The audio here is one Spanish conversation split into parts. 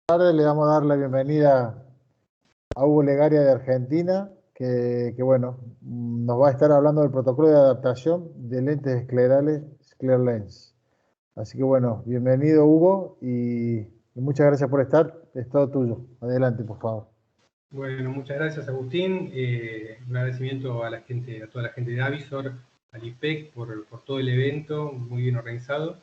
Tarde le vamos a dar la bienvenida a Hugo Legaria de Argentina, que bueno, nos va a estar hablando del protocolo de adaptación de lentes esclerales SclearLens. Así que bueno, bienvenido Hugo y muchas gracias por estar. Es todo tuyo. Adelante, por favor. Bueno, muchas gracias Agustín. Un agradecimiento a la gente, a toda la gente de Avisor, al IPEC por todo el evento, muy bien organizado.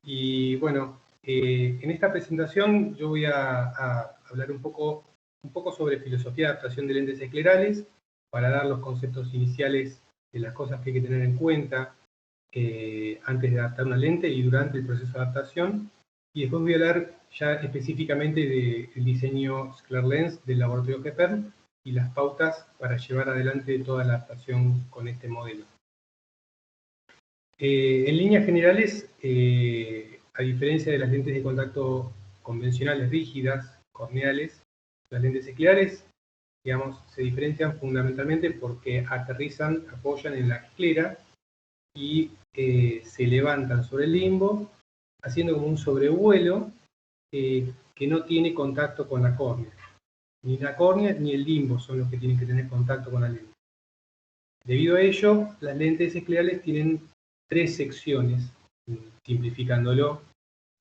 Y bueno, en esta presentación yo voy a hablar un poco sobre filosofía de adaptación de lentes esclerales, para dar los conceptos iniciales de las cosas que hay que tener en cuenta antes de adaptar una lente y durante el proceso de adaptación. Y después voy a hablar ya específicamente del diseño SclearLens del laboratorio GEPERN y las pautas para llevar adelante toda la adaptación con este modelo. En líneas generales, a diferencia de las lentes de contacto convencionales rígidas, corneales, las lentes esclerales, digamos, se diferencian fundamentalmente porque aterrizan, apoyan en la esclera y se levantan sobre el limbo, haciendo como un sobrevuelo que no tiene contacto con la córnea. Ni la córnea ni el limbo son los que tienen que tener contacto con la lente. Debido a ello, las lentes esclerales tienen tres secciones, simplificándolo.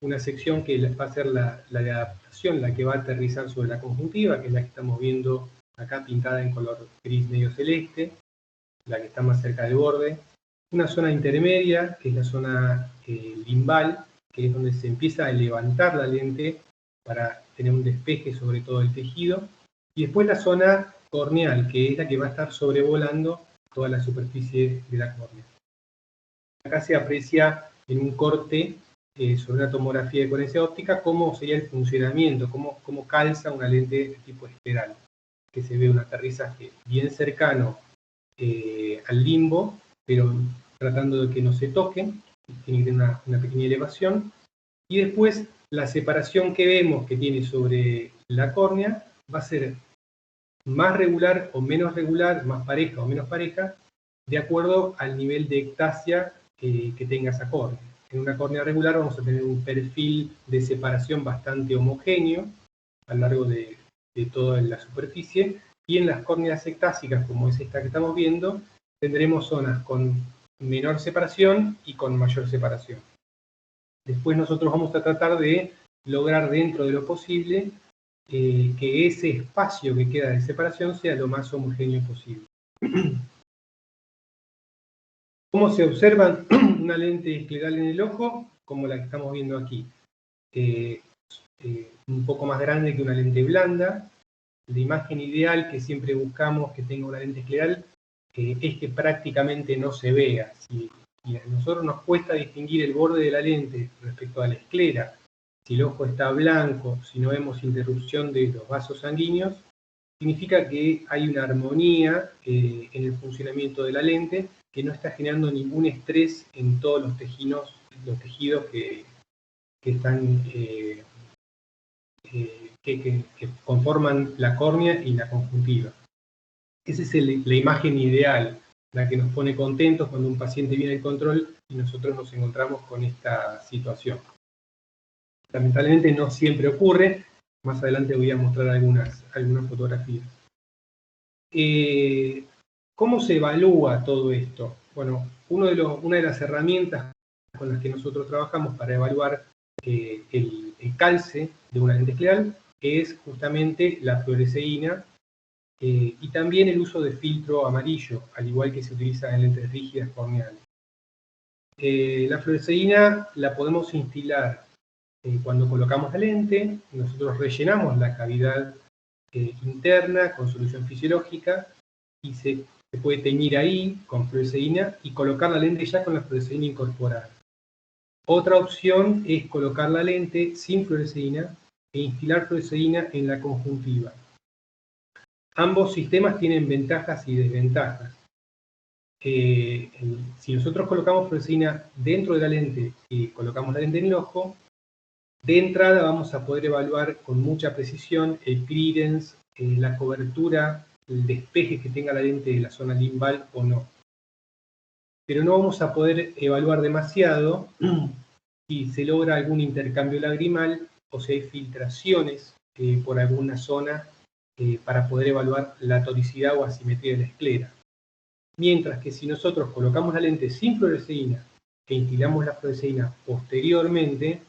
Una sección que va a ser la de adaptación, la que va a aterrizar sobre la conjuntiva, que es la que estamos viendo acá pintada en color gris medio celeste, la que está más cerca del borde. Una zona intermedia, que es la zona limbal, que es donde se empieza a levantar la lente para tener un despeje sobre todo el tejido. Y después la zona corneal, que es la que va a estar sobrevolando toda la superficie de la córnea. Acá se aprecia en un corte sobre una tomografía de coherencia óptica cómo sería el funcionamiento, cómo calza una lente de tipo escleral, que se ve un aterrizaje bien cercano al limbo, pero tratando de que no se toquen, tiene que tener una pequeña elevación, y después la separación que vemos que tiene sobre la córnea va a ser más regular o menos regular, más pareja o menos pareja, de acuerdo al nivel de ectasia que tenga esa córnea. En una córnea regular vamos a tener un perfil de separación bastante homogéneo a lo largo de toda la superficie, y en las córneas ectásicas, como es esta que estamos viendo, tendremos zonas con menor separación y con mayor separación. Después nosotros vamos a tratar de lograr dentro de lo posible que ese espacio que queda de separación sea lo más homogéneo posible. ¿Cómo se observa una lente escleral en el ojo? Como la que estamos viendo aquí. Un poco más grande que una lente blanda. La imagen ideal que siempre buscamos que tenga una lente escleral es que prácticamente no se vea. Si a nosotros nos cuesta distinguir el borde de la lente respecto a la esclera, si el ojo está blanco, si no vemos interrupción de los vasos sanguíneos, significa que hay una armonía en el funcionamiento de la lente que no está generando ningún estrés en todos los tejidos que están que conforman la córnea y la conjuntiva. Esa es la imagen ideal, la que nos pone contentos cuando un paciente viene al control y nosotros nos encontramos con esta situación. Lamentablemente no siempre ocurre, más adelante voy a mostrar algunas fotografías. ¿Cómo se evalúa todo esto? Bueno, una de las herramientas con las que nosotros trabajamos para evaluar el calce de una lente escleral es justamente la fluoresceína y también el uso de filtro amarillo, al igual que se utiliza en lentes rígidas corneales. La fluoresceína la podemos instilar cuando colocamos la lente, nosotros rellenamos la cavidad interna con solución fisiológica y se puede teñir ahí con fluoresceína y colocar la lente ya con la fluoresceína incorporada. Otra opción es colocar la lente sin fluoresceína e instilar fluoresceína en la conjuntiva. Ambos sistemas tienen ventajas y desventajas. Si nosotros colocamos fluoresceína dentro de la lente y colocamos la lente en el ojo, de entrada vamos a poder evaluar con mucha precisión el clearance, la cobertura, el despeje que tenga la lente de la zona limbal o no. Pero no vamos a poder evaluar demasiado si se logra algún intercambio lagrimal o si hay filtraciones por alguna zona para poder evaluar la toricidad o asimetría de la esclera. Mientras que si nosotros colocamos la lente sin fluoresceína e instilamos la fluoresceína posteriormente,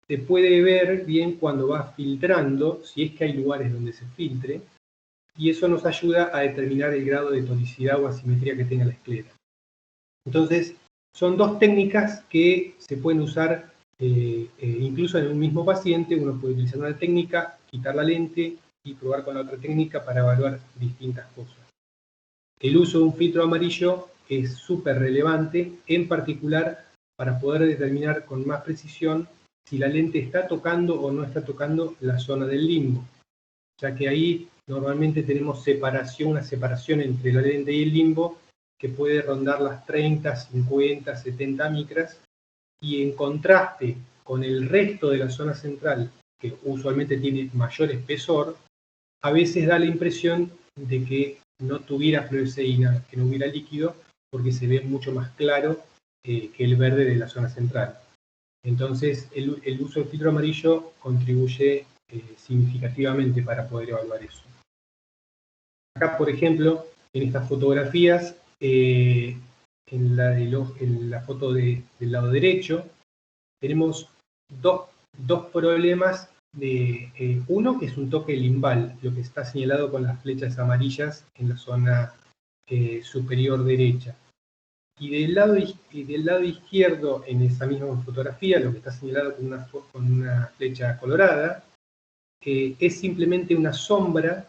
se puede ver bien cuando va filtrando, si es que hay lugares donde se filtre, y eso nos ayuda a determinar el grado de tonicidad o asimetría que tenga la esclera. Entonces, son dos técnicas que se pueden usar incluso en un mismo paciente. Uno puede utilizar una técnica, quitar la lente y probar con la otra técnica para evaluar distintas cosas. El uso de un filtro amarillo es súper relevante, en particular para poder determinar con más precisión si la lente está tocando o no está tocando la zona del limbo, ya que ahí normalmente tenemos una separación entre la lente y el limbo que puede rondar las 30, 50, 70 micras, y en contraste con el resto de la zona central, que usualmente tiene mayor espesor, a veces da la impresión de que no tuviera fluoresceína, que no hubiera líquido, porque se ve mucho más claro que el verde de la zona central. Entonces, el uso del filtro amarillo contribuye significativamente para poder evaluar eso. Acá, por ejemplo, en estas fotografías, en la foto del lado derecho, tenemos dos problemas. Uno, que es un toque limbal, lo que está señalado con las flechas amarillas en la zona superior derecha. Y del lado izquierdo, en esa misma fotografía, lo que está señalado con una flecha colorada, es simplemente una sombra,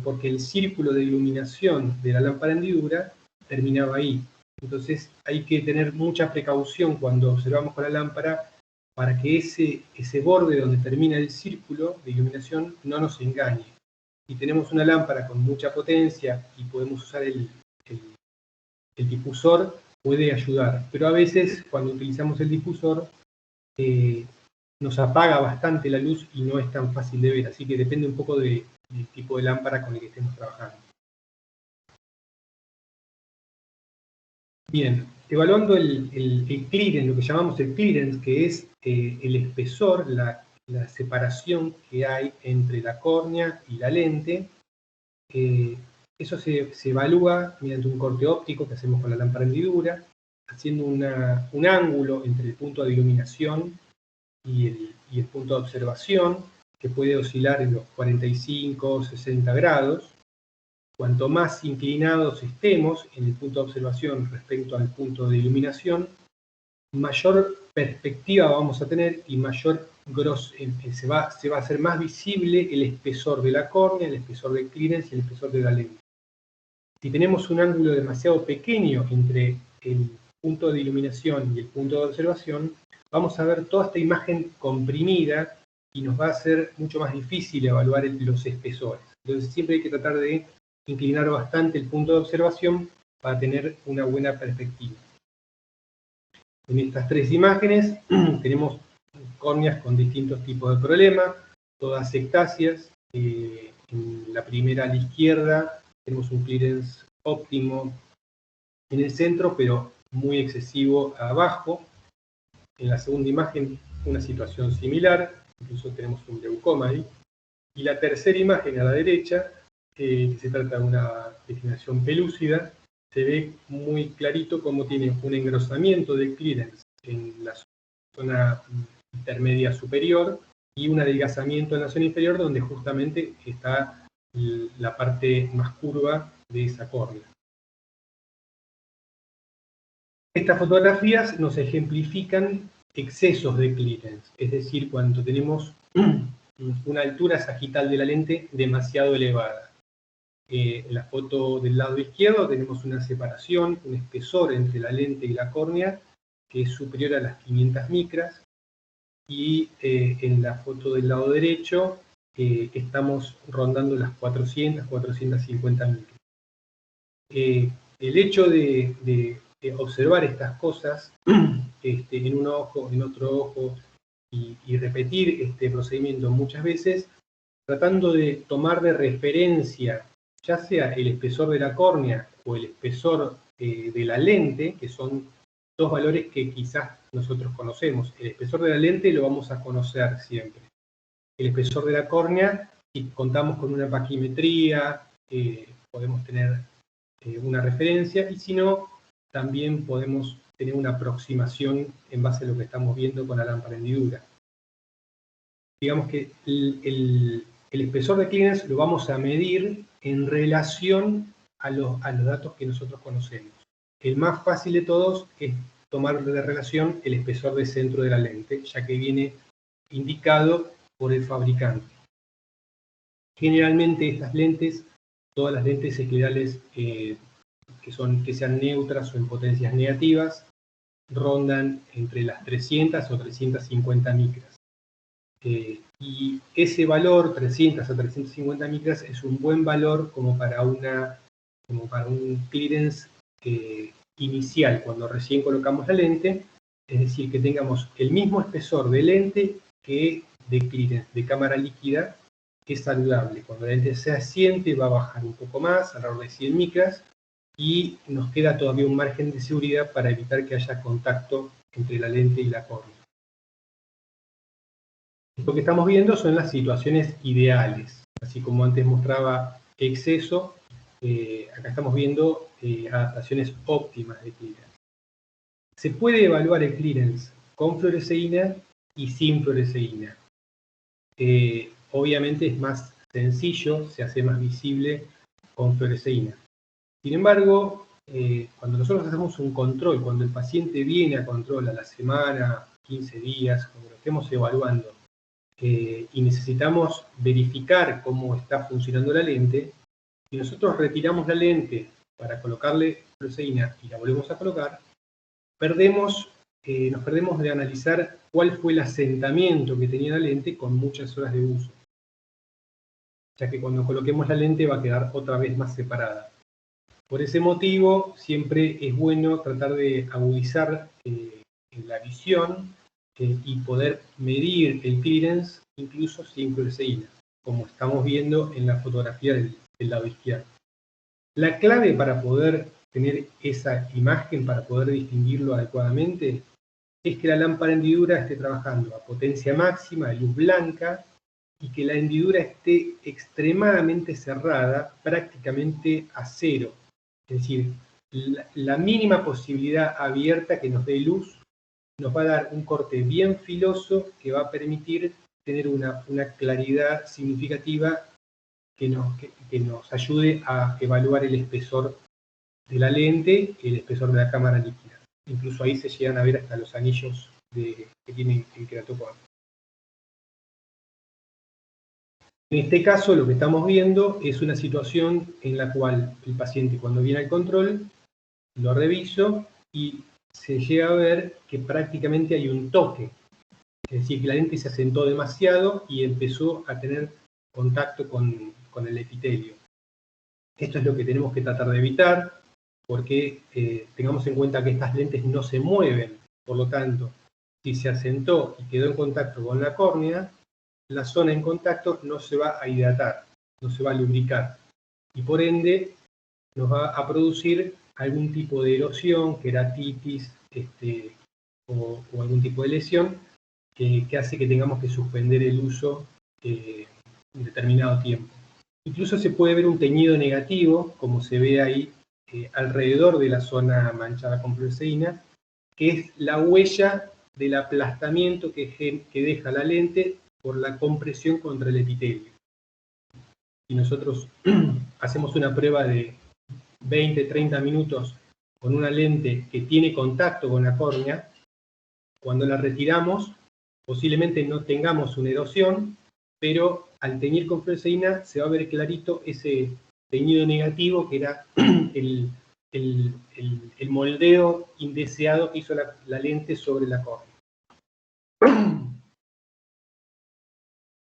porque el círculo de iluminación de la lámpara hendidura terminaba ahí. Entonces hay que tener mucha precaución cuando observamos con la lámpara para que ese borde donde termina el círculo de iluminación no nos engañe. Si tenemos una lámpara con mucha potencia y podemos usar el difusor, puede ayudar, pero a veces cuando utilizamos el difusor nos apaga bastante la luz y no es tan fácil de ver, así que depende un poco del tipo de lámpara con el que estemos trabajando. Bien, evaluando el clearance, lo que llamamos el clearance, que es el espesor, la separación que hay entre la córnea y la lente. Eso se evalúa mediante un corte óptico que hacemos con la lámpara hendidura, haciendo un ángulo entre el punto de iluminación y el punto de observación, que puede oscilar en los 45 o 60 grados. Cuanto más inclinados estemos en el punto de observación respecto al punto de iluminación, mayor perspectiva vamos a tener y mayor se va a hacer más visible el espesor de la córnea, el espesor del clearance y el espesor de la lente. Si tenemos un ángulo demasiado pequeño entre el punto de iluminación y el punto de observación, vamos a ver toda esta imagen comprimida y nos va a ser mucho más difícil evaluar los espesores. Entonces siempre hay que tratar de inclinar bastante el punto de observación para tener una buena perspectiva. En estas tres imágenes tenemos córneas con distintos tipos de problemas, todas ectasias. En la primera a la izquierda tenemos un clearance óptimo en el centro, pero muy excesivo abajo. En la segunda imagen una situación similar, incluso tenemos un glaucoma ahí. Y la tercera imagen a la derecha, que se trata de una degeneración pelúcida, se ve muy clarito cómo tiene un engrosamiento del clearance en la zona intermedia superior y un adelgazamiento en la zona inferior, donde justamente está la parte más curva de esa córnea. Estas fotografías nos ejemplifican excesos de clearance, es decir, cuando tenemos una altura sagital de la lente demasiado elevada. En la foto del lado izquierdo tenemos una separación, un espesor entre la lente y la córnea que es superior a las 500 micras, y en la foto del lado derecho estamos rondando las 400, 450 micras. El hecho de observar estas cosas en un ojo, en otro ojo, y repetir este procedimiento muchas veces, tratando de tomar de referencia ya sea el espesor de la córnea o el espesor de la lente, que son dos valores que quizás nosotros conocemos. El espesor de la lente lo vamos a conocer siempre. El espesor de la córnea, si contamos con una paquimetría, podemos tener una referencia, y si no, también podemos tener una aproximación en base a lo que estamos viendo con la lámpara hendidura. Digamos que el espesor de clearance lo vamos a medir en relación a los datos que nosotros conocemos. El más fácil de todos es tomar de relación el espesor de centro de la lente, ya que viene indicado por el fabricante. Generalmente estas lentes, todas las lentes esclerales que sean neutras o en potencias negativas, rondan entre las 300 o 350 micras. Y ese valor, 300 a 350 micras, es un buen valor como para un clearance inicial, cuando recién colocamos la lente, es decir, que tengamos el mismo espesor de lente que de clearance, de cámara líquida, que es saludable. Cuando la lente se asiente va a bajar un poco más, alrededor de 100 micras, y nos queda todavía un margen de seguridad para evitar que haya contacto entre la lente y la córnea. Lo que estamos viendo son las situaciones ideales. Así como antes mostraba exceso, acá estamos viendo adaptaciones óptimas de clearance. Se puede evaluar el clearance con fluoresceína y sin fluoresceína. Obviamente es más sencillo, se hace más visible con fluoresceína. Sin embargo, cuando nosotros hacemos un control, cuando el paciente viene a control a la semana, 15 días, cuando lo estemos evaluando, y necesitamos verificar cómo está funcionando la lente, si nosotros retiramos la lente para colocarle fluoresceína y la volvemos a colocar, nos perdemos de analizar cuál fue el asentamiento que tenía la lente con muchas horas de uso, ya que cuando coloquemos la lente va a quedar otra vez más separada. Por ese motivo, siempre es bueno tratar de agudizar la visión y poder medir el clearance incluso sin fluoresceína, como estamos viendo en la fotografía del lado izquierdo. La clave para poder tener esa imagen, para poder distinguirlo adecuadamente, es que la lámpara hendidura esté trabajando a potencia máxima de luz blanca y que la hendidura esté extremadamente cerrada, prácticamente a cero. Es decir, la mínima posibilidad abierta que nos dé luz nos va a dar un corte bien filoso que va a permitir tener una claridad significativa que nos ayude a evaluar el espesor de la lente y el espesor de la cámara líquida. Incluso ahí se llegan a ver hasta los anillos que tiene el queratocono. En este caso lo que estamos viendo es una situación en la cual el paciente, cuando viene al control, lo reviso y se llega a ver que prácticamente hay un toque. Es decir, que la lente se asentó demasiado y empezó a tener contacto con el epitelio. Esto es lo que tenemos que tratar de evitar, porque tengamos en cuenta que estas lentes no se mueven. Por lo tanto, si se asentó y quedó en contacto con la córnea, la zona en contacto no se va a hidratar, no se va a lubricar. Y por ende, nos va a producir algún tipo de erosión, queratitis o algún tipo de lesión que hace que tengamos que suspender el uso un determinado tiempo. Incluso se puede ver un teñido negativo, como se ve ahí alrededor de la zona manchada con fluoresceína, que es la huella del aplastamiento que deja la lente por la compresión contra el epitelio. Si nosotros hacemos una prueba de 20-30 minutos con una lente que tiene contacto con la córnea, cuando la retiramos, posiblemente no tengamos una erosión, pero al teñir con fluoresceína se va a ver clarito ese teñido negativo que era el moldeo indeseado que hizo la lente sobre la córnea.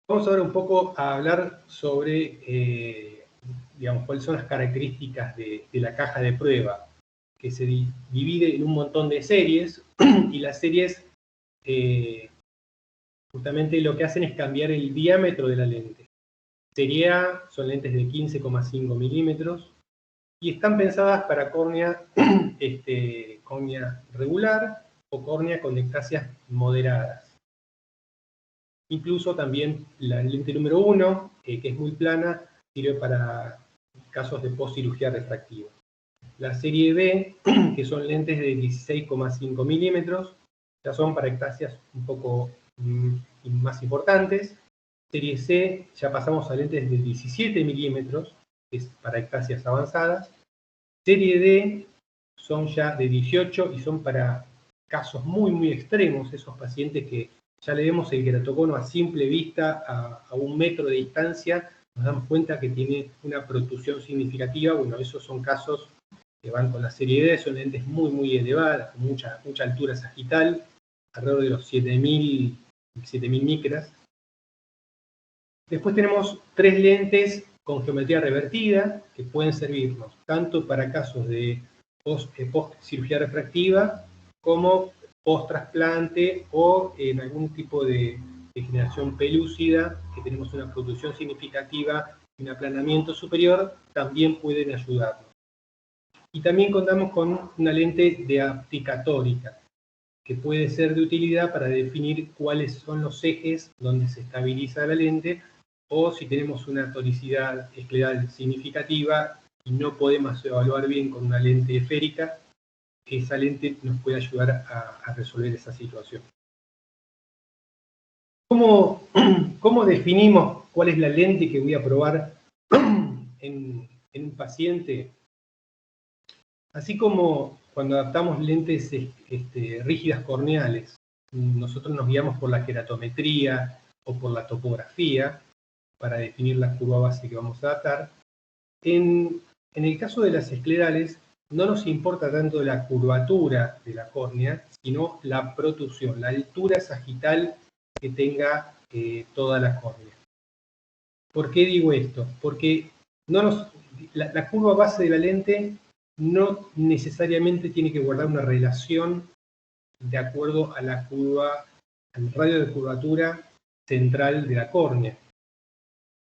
Vamos ahora un poco a hablar sobre, cuáles son las características de la caja de prueba, que se divide en un montón de series, y las series justamente lo que hacen es cambiar el diámetro de la lente. Serie A son lentes de 15,5 milímetros, y están pensadas para córnea, córnea regular o córnea con ectasias moderadas. Incluso también la lente número 1, que es muy plana, sirve para casos de postcirugía refractiva. La serie B, que son lentes de 16,5 milímetros, ya son para ectasias un poco más importantes. Serie C, ya pasamos a lentes de 17 milímetros, que es para ectasias avanzadas. Serie D son ya de 18 y son para casos muy extremos, esos pacientes que ya le vemos el queratocono a simple vista, a 1 metro de distancia, nos damos cuenta que tiene una protrusión significativa. Bueno, esos son casos que van con la serie D, son lentes muy elevadas, con mucha altura sagital, alrededor de los 7000 micras. Después tenemos 3 lentes con geometría revertida que pueden servirnos tanto para casos de post-cirugía refractiva como post-trasplante o en algún tipo de degeneración pelúcida que tenemos una protrusión significativa y un aplanamiento superior, también pueden ayudarnos. Y también contamos con una lente deapticatórica que puede ser de utilidad para definir cuáles son los ejes donde se estabiliza la lente, o si tenemos una toricidad escleral significativa y no podemos evaluar bien con una lente esférica, esa lente nos puede ayudar a resolver esa situación. ¿Cómo definimos cuál es la lente que voy a probar en un paciente? Así como cuando adaptamos lentes rígidas corneales, nosotros nos guiamos por la queratometría o por la topografía para definir la curva base que vamos a adaptar. En el caso de las esclerales, no nos importa tanto la curvatura de la córnea, sino la protrusión, la altura sagital que tenga toda la córnea. ¿Por qué digo esto? Porque la curva base de la lente no necesariamente tiene que guardar una relación de acuerdo a la curva, al radio de curvatura central de la córnea.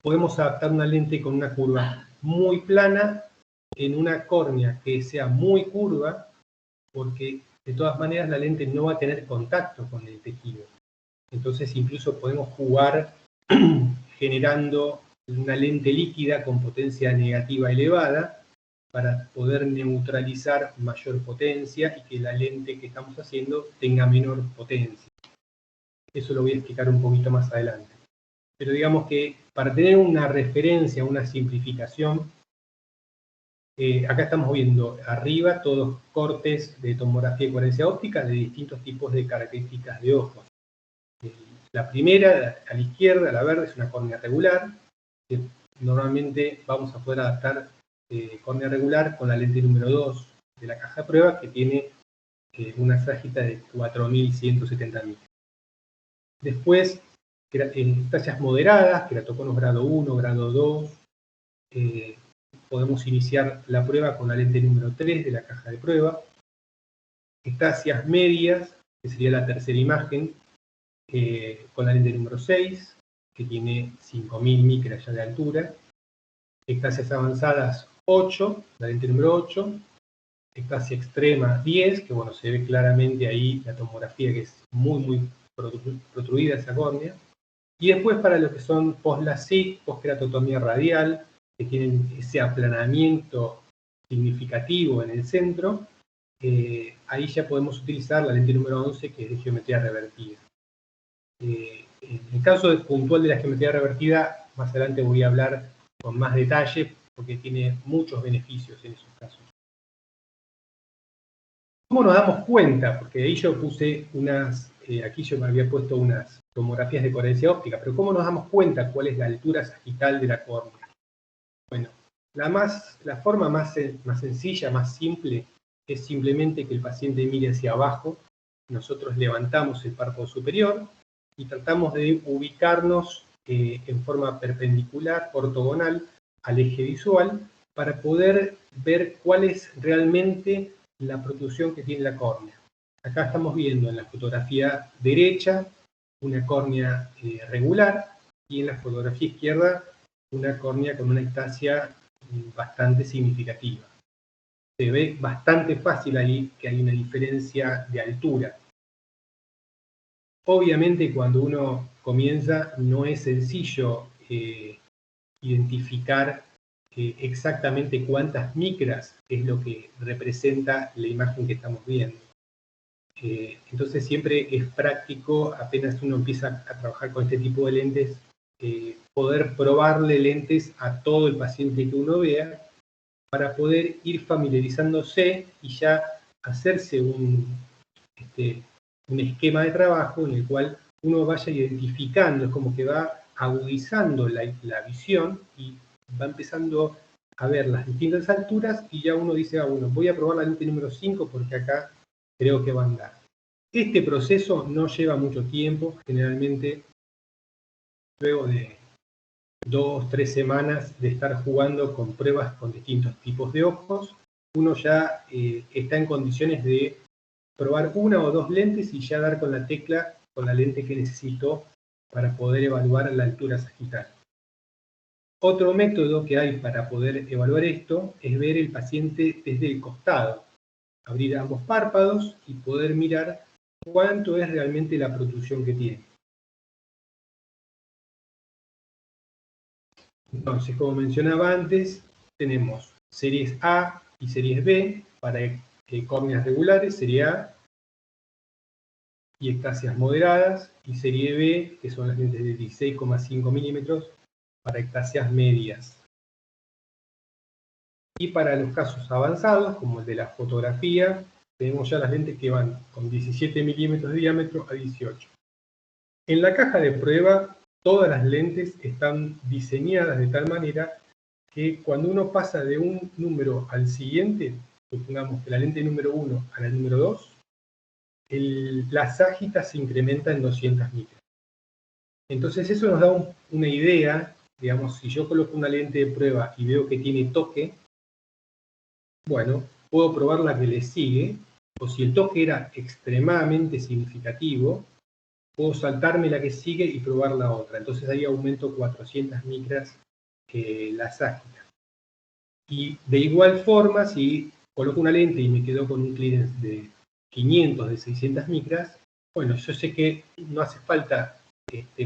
Podemos adaptar una lente con una curva muy plana en una córnea que sea muy curva, porque de todas maneras la lente no va a tener contacto con el tejido. Entonces incluso podemos jugar generando una lente líquida con potencia negativa elevada para poder neutralizar mayor potencia y que la lente que estamos haciendo tenga menor potencia. Eso lo voy a explicar un poquito más adelante. Pero digamos que para tener una referencia, una simplificación, acá estamos viendo arriba todos cortes de tomografía de coherencia óptica de distintos tipos de características de ojos. La primera, a la izquierda, la verde, es una córnea regular, que normalmente vamos a poder adaptar córnea regular con la lente número 2 de la caja de prueba, que tiene una sagita de 4170 micras. Después, ectasias moderadas, queratoconos grado 1, grado 2. Podemos iniciar la prueba con la lente número 3 de la caja de prueba. Ectasias medias, que sería la tercera imagen, con la lente número 6, que tiene 5000 micras ya de altura. Ectasias avanzadas 8, la lente número 8. Ectasia extrema 10, que bueno, se ve claramente ahí la tomografía que es muy protruida esa córnea. Y después para lo que son post-LASIK, post-keratotomía radial, que tienen ese aplanamiento significativo en el centro, ahí ya podemos utilizar la lente número 11, que es de geometría revertida. En el caso puntual de la geometría revertida, más adelante voy a hablar con más detalle, porque tiene muchos beneficios en esos casos. ¿Cómo nos damos cuenta? Porque ahí yo puse aquí yo me había puesto unas tomografías de coherencia óptica, pero ¿cómo nos damos cuenta cuál es la altura sagital de la córnea? Bueno, la forma más sencilla, más simple, es simplemente que el paciente mire hacia abajo. Nosotros levantamos el párpado superior y tratamos de ubicarnos en forma perpendicular, ortogonal, al eje visual, para poder ver cuál es realmente la protrusión que tiene la córnea. Acá estamos viendo en la fotografía derecha una córnea regular y en la fotografía izquierda una córnea con una ectasia bastante significativa. se ve bastante fácil ahí que hay una diferencia de altura. Obviamente cuando uno comienza no es sencillo identificar exactamente cuántas micras es lo que representa la imagen que estamos viendo. Entonces siempre es práctico, apenas uno empieza a trabajar con este tipo de lentes, poder probarle lentes a todo el paciente que uno vea para poder ir familiarizándose y ya hacerse un esquema de trabajo en el cual uno vaya identificando, es como que va agudizando la visión y va empezando a ver las distintas alturas y ya uno dice, bueno, voy a probar la lente número 5 porque acá creo que va a andar. Este proceso no lleva mucho tiempo, generalmente luego de 2-3 semanas de estar jugando con pruebas con distintos tipos de ojos, uno ya está en condiciones de probar una o dos lentes y ya dar con la tecla, con la lente que necesito para poder evaluar la altura sagital. Otro método que hay para poder evaluar esto es ver el paciente desde el costado, abrir ambos párpados y poder mirar cuánto es realmente la protrusión que tiene. Entonces, como mencionaba antes, tenemos series A y series B para córneas regulares, serie A, y ectasias moderadas, y serie B, que son las lentes de 16,5 milímetros, para ectasias medias. Y para los casos avanzados, como el de la fotografía, tenemos ya las lentes que van con 17 milímetros de diámetro a 18. En la caja de prueba, todas las lentes están diseñadas de tal manera que cuando uno pasa de un número al siguiente, supongamos de la lente número 1 a la número 2, la ságita se incrementa en 200 micras. Entonces eso nos da una idea, digamos, si yo coloco una lente de prueba y veo que tiene toque, bueno, puedo probar la que le sigue, o si el toque era extremadamente significativo, puedo saltarme la que sigue y probar la otra. Entonces ahí aumento 400 micras la ságita. Y de igual forma, si coloco una lente y me quedo con un clearance de 500, de 600 micras, bueno, yo sé que no hace falta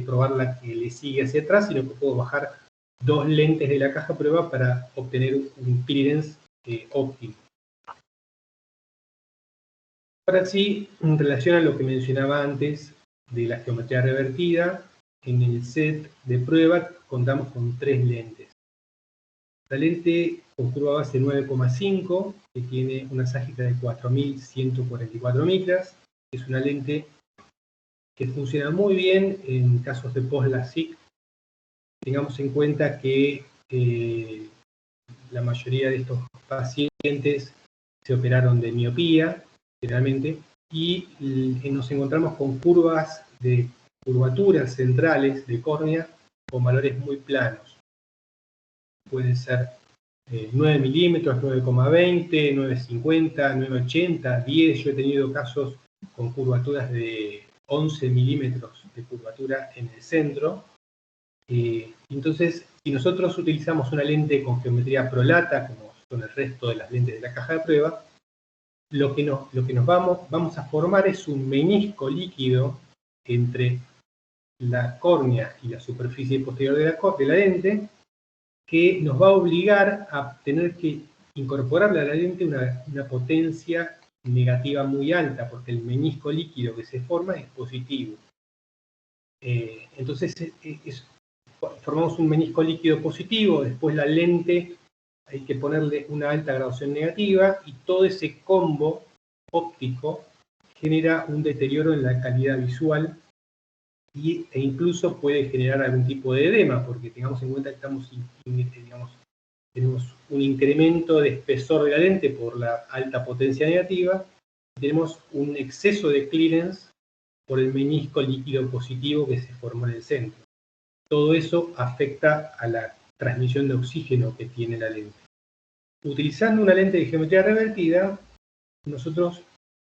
probar la que le sigue hacia atrás, sino que puedo bajar dos lentes de la caja prueba para obtener un clearance óptimo. Ahora sí, en relación a lo que mencionaba antes de la geometría revertida, en el set de prueba contamos con 3 lentes. La lente con curva base 9,5, que tiene una ságita de 4144 micras, es una lente que funciona muy bien en casos de post-LASIK. Tengamos en cuenta que la mayoría de estos pacientes se operaron de miopía, generalmente, y nos encontramos con curvas de curvaturas centrales de córnea con valores muy planos. Pueden ser 9 milímetros, 9,20, 9,50, 9,80, 10. Yo he tenido casos con curvaturas de 11 milímetros de curvatura en el centro. Entonces, si nosotros utilizamos una lente con geometría prolata, como son el resto de las lentes de la caja de prueba, lo que nos vamos a formar es un menisco líquido entre la córnea y la superficie posterior de la lente, que nos va a obligar a tener que incorporarle a la lente una potencia negativa muy alta, porque el menisco líquido que se forma es positivo. Entonces formamos un menisco líquido positivo, después la lente hay que ponerle una alta graduación negativa y todo ese combo óptico genera un deterioro en la calidad visual e incluso puede generar algún tipo de edema, porque tengamos en cuenta que tenemos un incremento de espesor de la lente por la alta potencia negativa y tenemos un exceso de clearance por el menisco líquido positivo que se formó en el centro. Todo eso afecta a la transmisión de oxígeno que tiene la lente. Utilizando una lente de geometría revertida, nosotros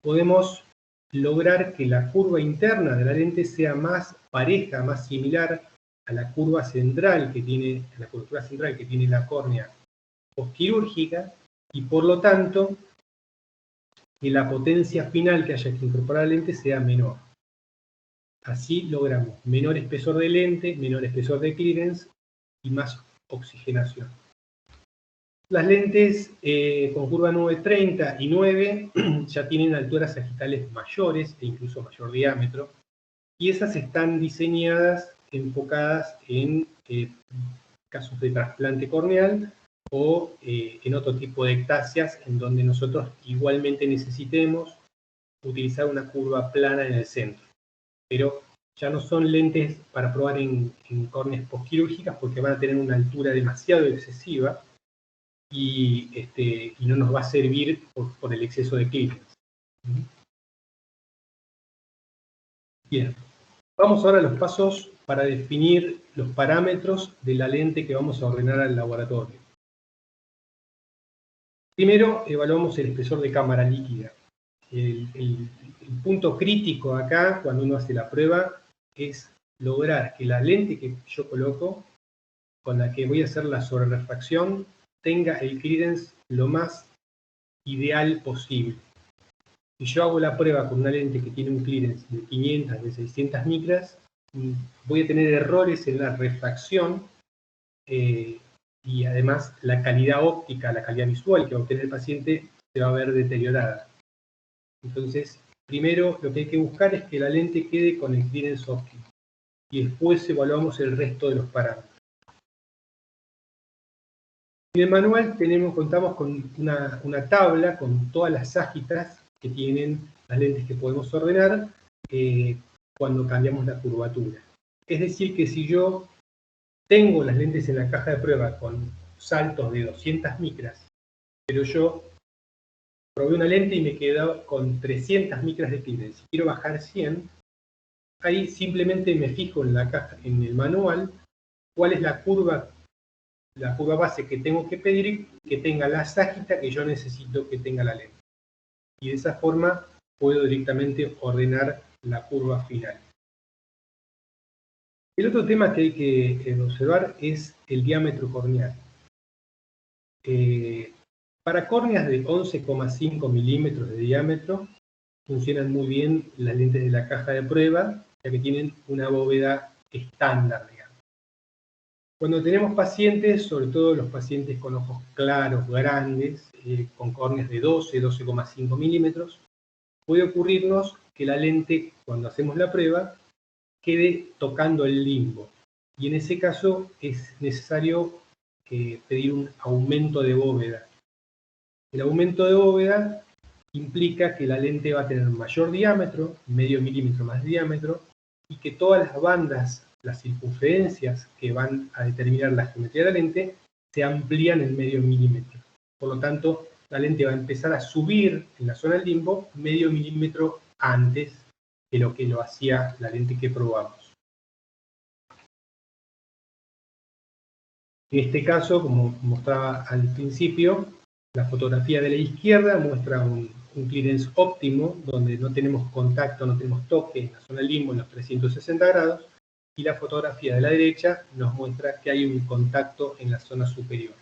podemos lograr que la curva interna de la lente sea más pareja, más similar a la curva central que tiene, a la curvatura central que tiene la córnea postquirúrgica, y por lo tanto que la potencia final que haya que incorporar al lente sea menor. Así logramos menor espesor de lente, menor espesor de clearance y más oxigenación. Las lentes con curva 930 y 9 ya tienen alturas sagitales mayores e incluso mayor diámetro, y esas están diseñadas, enfocadas en casos de trasplante corneal o en otro tipo de ectasias en donde nosotros igualmente necesitemos utilizar una curva plana en el centro. Pero ya no son lentes para probar en córneas postquirúrgicas porque van a tener una altura demasiado excesiva y no nos va a servir por el exceso de clearance. Bien, vamos ahora a los pasos para definir los parámetros de la lente que vamos a ordenar al laboratorio. Primero, evaluamos el espesor de cámara líquida. El punto crítico acá, cuando uno hace la prueba, es lograr que la lente que yo coloco, con la que voy a hacer la sobrerefracción, tenga el clearance lo más ideal posible. Si yo hago la prueba con una lente que tiene un clearance de 500, de 600 micras, voy a tener errores en la refracción y además la calidad óptica, la calidad visual que va a obtener el paciente se va a ver deteriorada. Entonces, primero lo que hay que buscar es que la lente quede con el clearance óptimo y después evaluamos el resto de los parámetros. En el manual contamos con una tabla con todas las ságitas que tienen las lentes que podemos ordenar cuando cambiamos la curvatura. Es decir, que si yo tengo las lentes en la caja de prueba con saltos de 200 micras, pero yo probé una lente y me quedó con 300 micras de clearance, quiero bajar 100, ahí simplemente me fijo en la caja, en el manual, cuál es la curva base que tengo que pedir que tenga la ságita que yo necesito que tenga la lente. Y de esa forma puedo directamente ordenar la curva final. El otro tema que hay que observar es el diámetro corneal. Para córneas de 11,5 milímetros de diámetro funcionan muy bien las lentes de la caja de prueba, ya que tienen una bóveda estándar, digamos. Cuando tenemos pacientes, sobre todo los pacientes con ojos claros, grandes, con córneas de 12,5 milímetros, puede ocurrirnos que la lente, cuando hacemos la prueba, quede tocando el limbo. Y en ese caso es necesario pedir un aumento de bóveda. El aumento de bóveda implica que la lente va a tener mayor diámetro, medio milímetro más de diámetro, y que todas las bandas, las circunferencias que van a determinar la geometría de la lente, se amplían en medio milímetro. Por lo tanto, la lente va a empezar a subir en la zona del limbo medio milímetro antes de lo que lo hacía la lente que probamos. En este caso, como mostraba al principio, la fotografía de la izquierda muestra un clearance óptimo, donde no tenemos contacto, no tenemos toque en la zona del limbo en los 360 grados, y la fotografía de la derecha nos muestra que hay un contacto en la zona superior.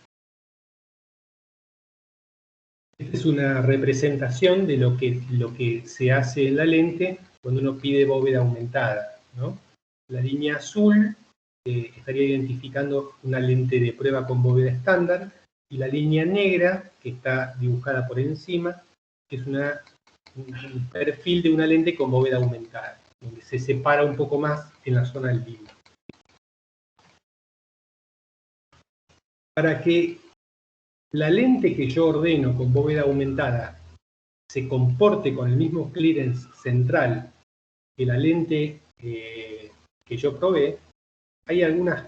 Esta es una representación de lo que se hace en la lente cuando uno pide bóveda aumentada, ¿no? La línea azul estaría identificando una lente de prueba con bóveda estándar, y la línea negra, que está dibujada por encima, es un perfil de una lente con bóveda aumentada, donde se separa un poco más en la zona del limbo. Para que la lente que yo ordeno con bóveda aumentada se comporte con el mismo clearance central que la lente que yo probé, hay unas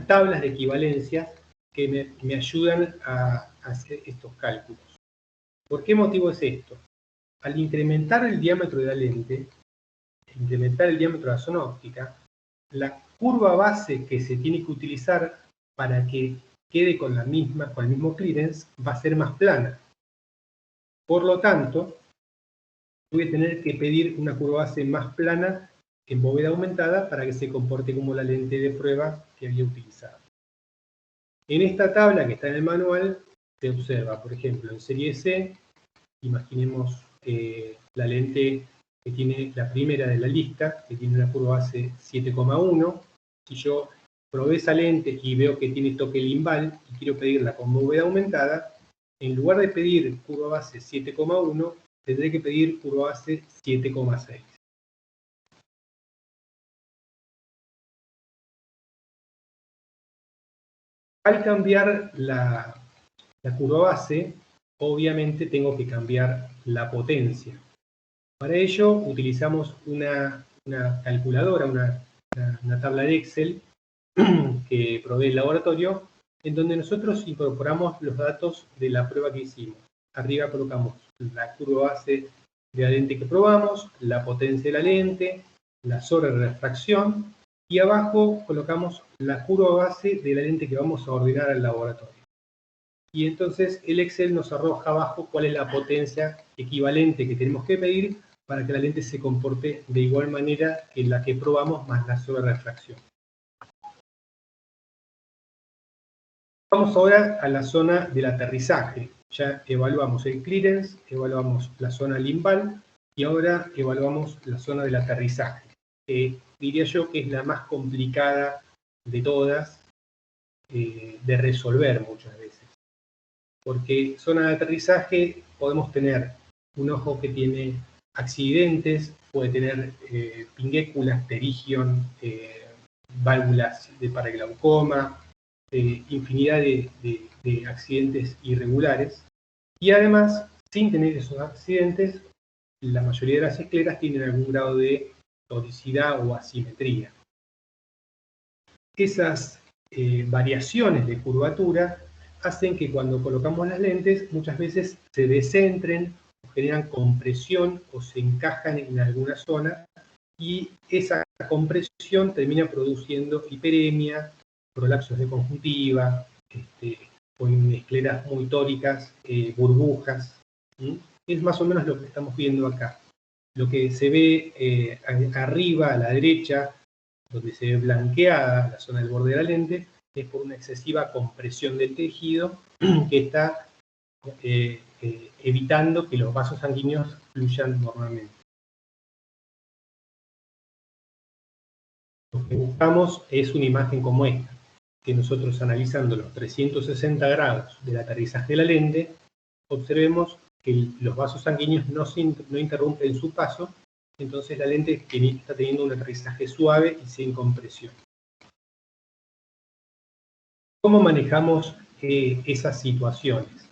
tablas de equivalencia que me ayudan a hacer estos cálculos. ¿Por qué motivo es esto? Al incrementar el diámetro de la lente, incrementar el diámetro de la zona óptica, la curva base que se tiene que utilizar para que quede con el mismo clearance va a ser más plana. Por lo tanto, voy a tener que pedir una curva base más plana en bóveda aumentada para que se comporte como la lente de prueba que había utilizado. En esta tabla que está en el manual, se observa, por ejemplo, en serie C, imaginemos la lente que tiene la primera de la lista, que tiene una curva base 7,1. Si yo probé esa lente y veo que tiene toque limbal y quiero pedirla con bóveda aumentada, en lugar de pedir curva base 7,1, tendré que pedir curva base 7,6. Al cambiar la curva base, obviamente tengo que cambiar la potencia. Para ello utilizamos una calculadora, una tabla de Excel que provee el laboratorio, en donde nosotros incorporamos los datos de la prueba que hicimos. Arriba colocamos la curva base de la lente que probamos, la potencia de la lente, la sobrerefracción, y abajo colocamos la curva base de la lente que vamos a ordenar al laboratorio. Y entonces el Excel nos arroja abajo cuál es la potencia equivalente que tenemos que medir para que la lente se comporte de igual manera que la que probamos más la sobrerefracción. Vamos ahora a la zona del aterrizaje. Ya evaluamos el clearance, evaluamos la zona limbal y ahora evaluamos la zona del aterrizaje. Diría yo que es la más complicada de todas de resolver muchas veces. Porque zona de aterrizaje podemos tener un ojo que tiene accidentes, puede tener pinguéculas, pterigion, válvulas para glaucoma, infinidad de accidentes irregulares. Y además, sin tener esos accidentes, la mayoría de las escleras tienen algún grado de tonicidad o asimetría. Esas variaciones de curvatura hacen que cuando colocamos las lentes muchas veces se descentren, o generan compresión o se encajan en alguna zona y esa compresión termina produciendo hiperemia, prolapsos de conjuntiva, o en escleras muy tóricas, burbujas. Es más o menos lo que estamos viendo acá. Lo que se ve arriba a la derecha, donde se ve blanqueada la zona del borde de la lente, es por una excesiva compresión del tejido que está evitando que los vasos sanguíneos fluyan normalmente. Lo que buscamos es una imagen como esta, que nosotros analizando los 360 grados del aterrizaje de la lente, observemos que los vasos sanguíneos no interrumpen su paso, entonces la lente está teniendo un aterrizaje suave y sin compresión. ¿Cómo manejamos esas situaciones?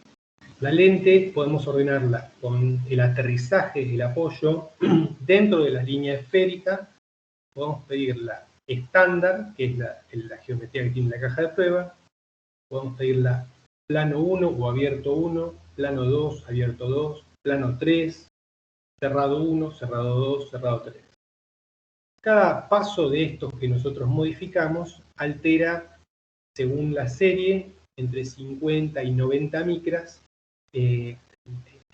La lente podemos ordenarla con el aterrizaje, el apoyo, dentro de la línea esférica. Podemos pedirla estándar, que es la geometría que tiene la caja de prueba. Podemos pedirla plano 1 o abierto 1, plano 2, abierto 2, plano 3, cerrado 1, cerrado 2, cerrado 3. Cada paso de estos que nosotros modificamos altera, según la serie, entre 50 y 90 micras, es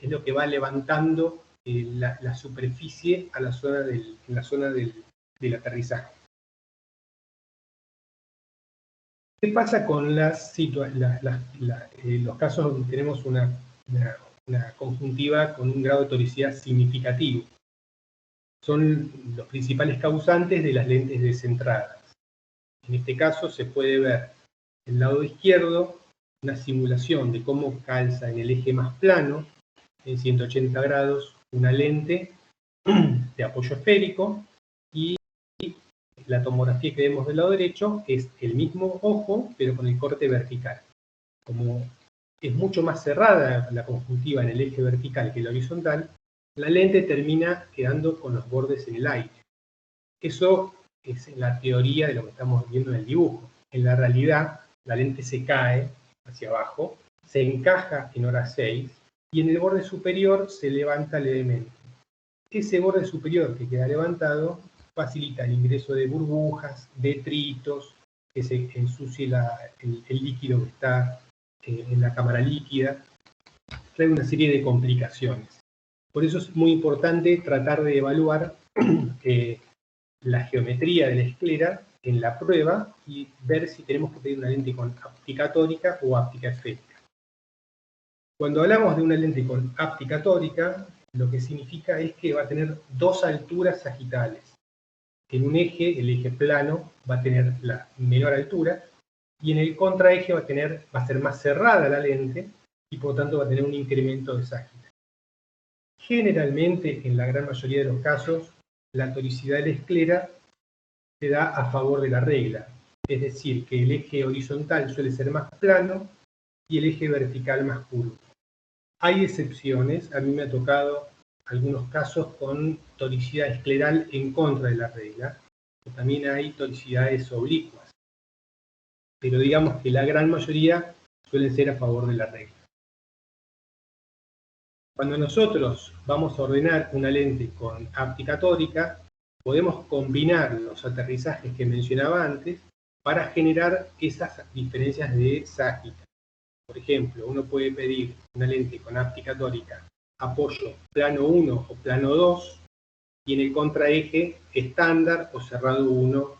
lo que va levantando la superficie a la zona del aterrizaje. ¿Qué pasa con los casos donde tenemos una conjuntiva con un grado de toricidad significativo? Son los principales causantes de las lentes descentradas. En este caso se puede ver el lado izquierdo una simulación de cómo calza en el eje más plano, en 180 grados, una lente de apoyo esférico, y la tomografía que vemos del lado derecho es el mismo ojo, pero con el corte vertical. Como es mucho más cerrada la conjuntiva en el eje vertical que el horizontal, la lente termina quedando con los bordes en el aire. Eso es la teoría de lo que estamos viendo en el dibujo. En la realidad, la lente se cae hacia abajo, se encaja en hora 6 y en el borde superior se levanta levemente. Ese borde superior que queda levantado facilita el ingreso de burbujas, detritos, que se ensucie el líquido que está en la cámara líquida, trae una serie de complicaciones. Por eso es muy importante tratar de evaluar la geometría de la esclera en la prueba y ver si tenemos que pedir una lente con óptica tórica o óptica esférica. Cuando hablamos de una lente con áptica tórica, lo que significa es que va a tener dos alturas sagitales. En un eje, el eje plano, va a tener la menor altura, y en el contraeje va a ser más cerrada la lente, y por tanto va a tener un incremento de sagita. Generalmente, en la gran mayoría de los casos, la toricidad de la esclera se da a favor de la regla. Es decir, que el eje horizontal suele ser más plano y el eje vertical más curvo. Hay excepciones, a mí me ha tocado algunos casos con toricidad escleral en contra de la regla, pero también hay toricidades oblicuas, pero digamos que la gran mayoría suelen ser a favor de la regla. Cuando nosotros vamos a ordenar una lente con áptica tórica, podemos combinar los aterrizajes que mencionaba antes para generar esas diferencias de sagita. Por ejemplo, uno puede pedir una lente con áptica tórica apoyo plano 1 o plano 2 y en el contraeje estándar o cerrado 1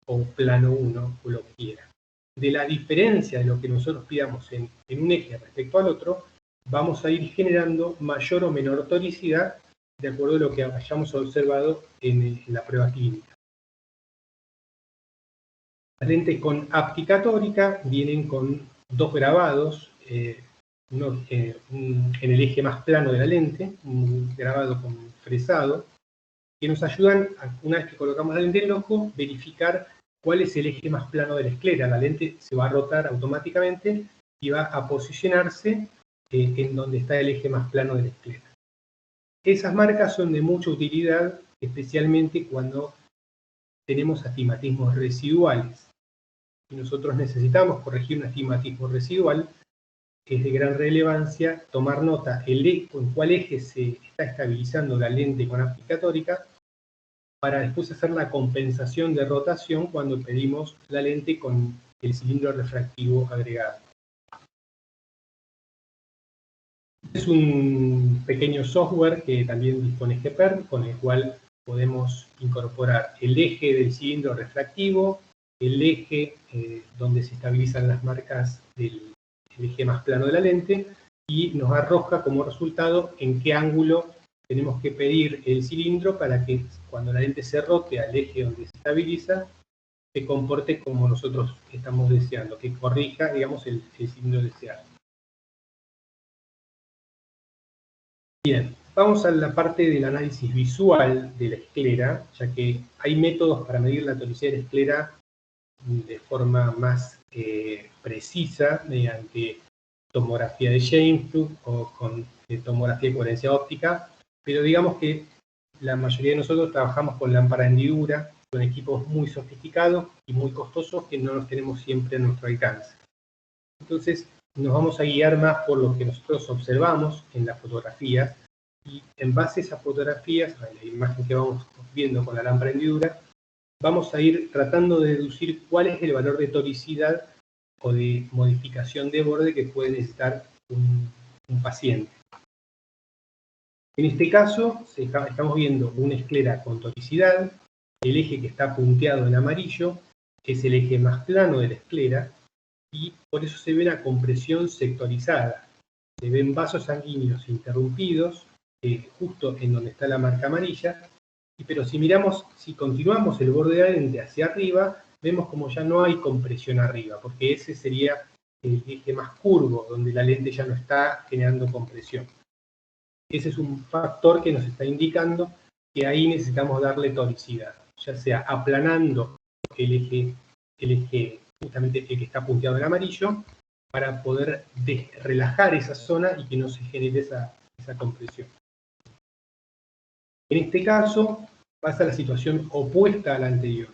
o plano 1 o lo que quiera. De la diferencia de lo que nosotros pidamos en un eje respecto al otro, vamos a ir generando mayor o menor toricidad de acuerdo a lo que hayamos observado en la prueba clínica. Las lentes con áptica tórica vienen con dos grabados, uno en el eje más plano de la lente, un grabado con fresado, que nos ayudan, una vez que colocamos la lente en el ojo, verificar cuál es el eje más plano de la esclera. La lente se va a rotar automáticamente y va a posicionarse en donde está el eje más plano de la esclera. Esas marcas son de mucha utilidad, especialmente cuando tenemos astigmatismos residuales. Si nosotros necesitamos corregir un astigmatismo residual, es de gran relevancia tomar nota en cuál eje se está estabilizando la lente con áptica tórica para después hacer la compensación de rotación cuando pedimos la lente con el cilindro refractivo agregado. Es un pequeño software que también dispone GPERM, con el cual podemos incorporar el eje del cilindro refractivo, el eje donde se estabilizan las marcas del eje más plano de la lente, y nos arroja como resultado en qué ángulo tenemos que pedir el cilindro para que cuando la lente se rote al eje donde se estabiliza, se comporte como nosotros estamos deseando, que corrija, digamos, el cilindro deseado. Bien, vamos a la parte del análisis visual de la esclera, ya que hay métodos para medir la toricidad de la esclera de forma más precisa, mediante tomografía de Scheimpflug o con tomografía de coherencia óptica, pero digamos que la mayoría de nosotros trabajamos con lámpara de hendidura, con equipos muy sofisticados y muy costosos que no los tenemos siempre a nuestro alcance. Entonces, nos vamos a guiar más por lo que nosotros observamos en las fotografías, y en base a esas fotografías, a la imagen que vamos viendo con la lámpara de hendidura, vamos a ir tratando de deducir cuál es el valor de toricidad o de modificación de borde que puede necesitar un paciente. En este caso, estamos viendo una esclera con toricidad. El eje que está punteado en amarillo es el eje más plano de la esclera, y por eso se ve una compresión sectorizada. Se ven vasos sanguíneos interrumpidos, justo en donde está la marca amarilla, pero si continuamos el borde de la lente hacia arriba, vemos como ya no hay compresión arriba, porque ese sería el eje más curvo, donde la lente ya no está generando compresión. Ese es un factor que nos está indicando que ahí necesitamos darle toricidad, ya sea aplanando el eje justamente el que está punteado en amarillo, para poder relajar esa zona y que no se genere esa compresión. En este caso pasa la situación opuesta a la anterior.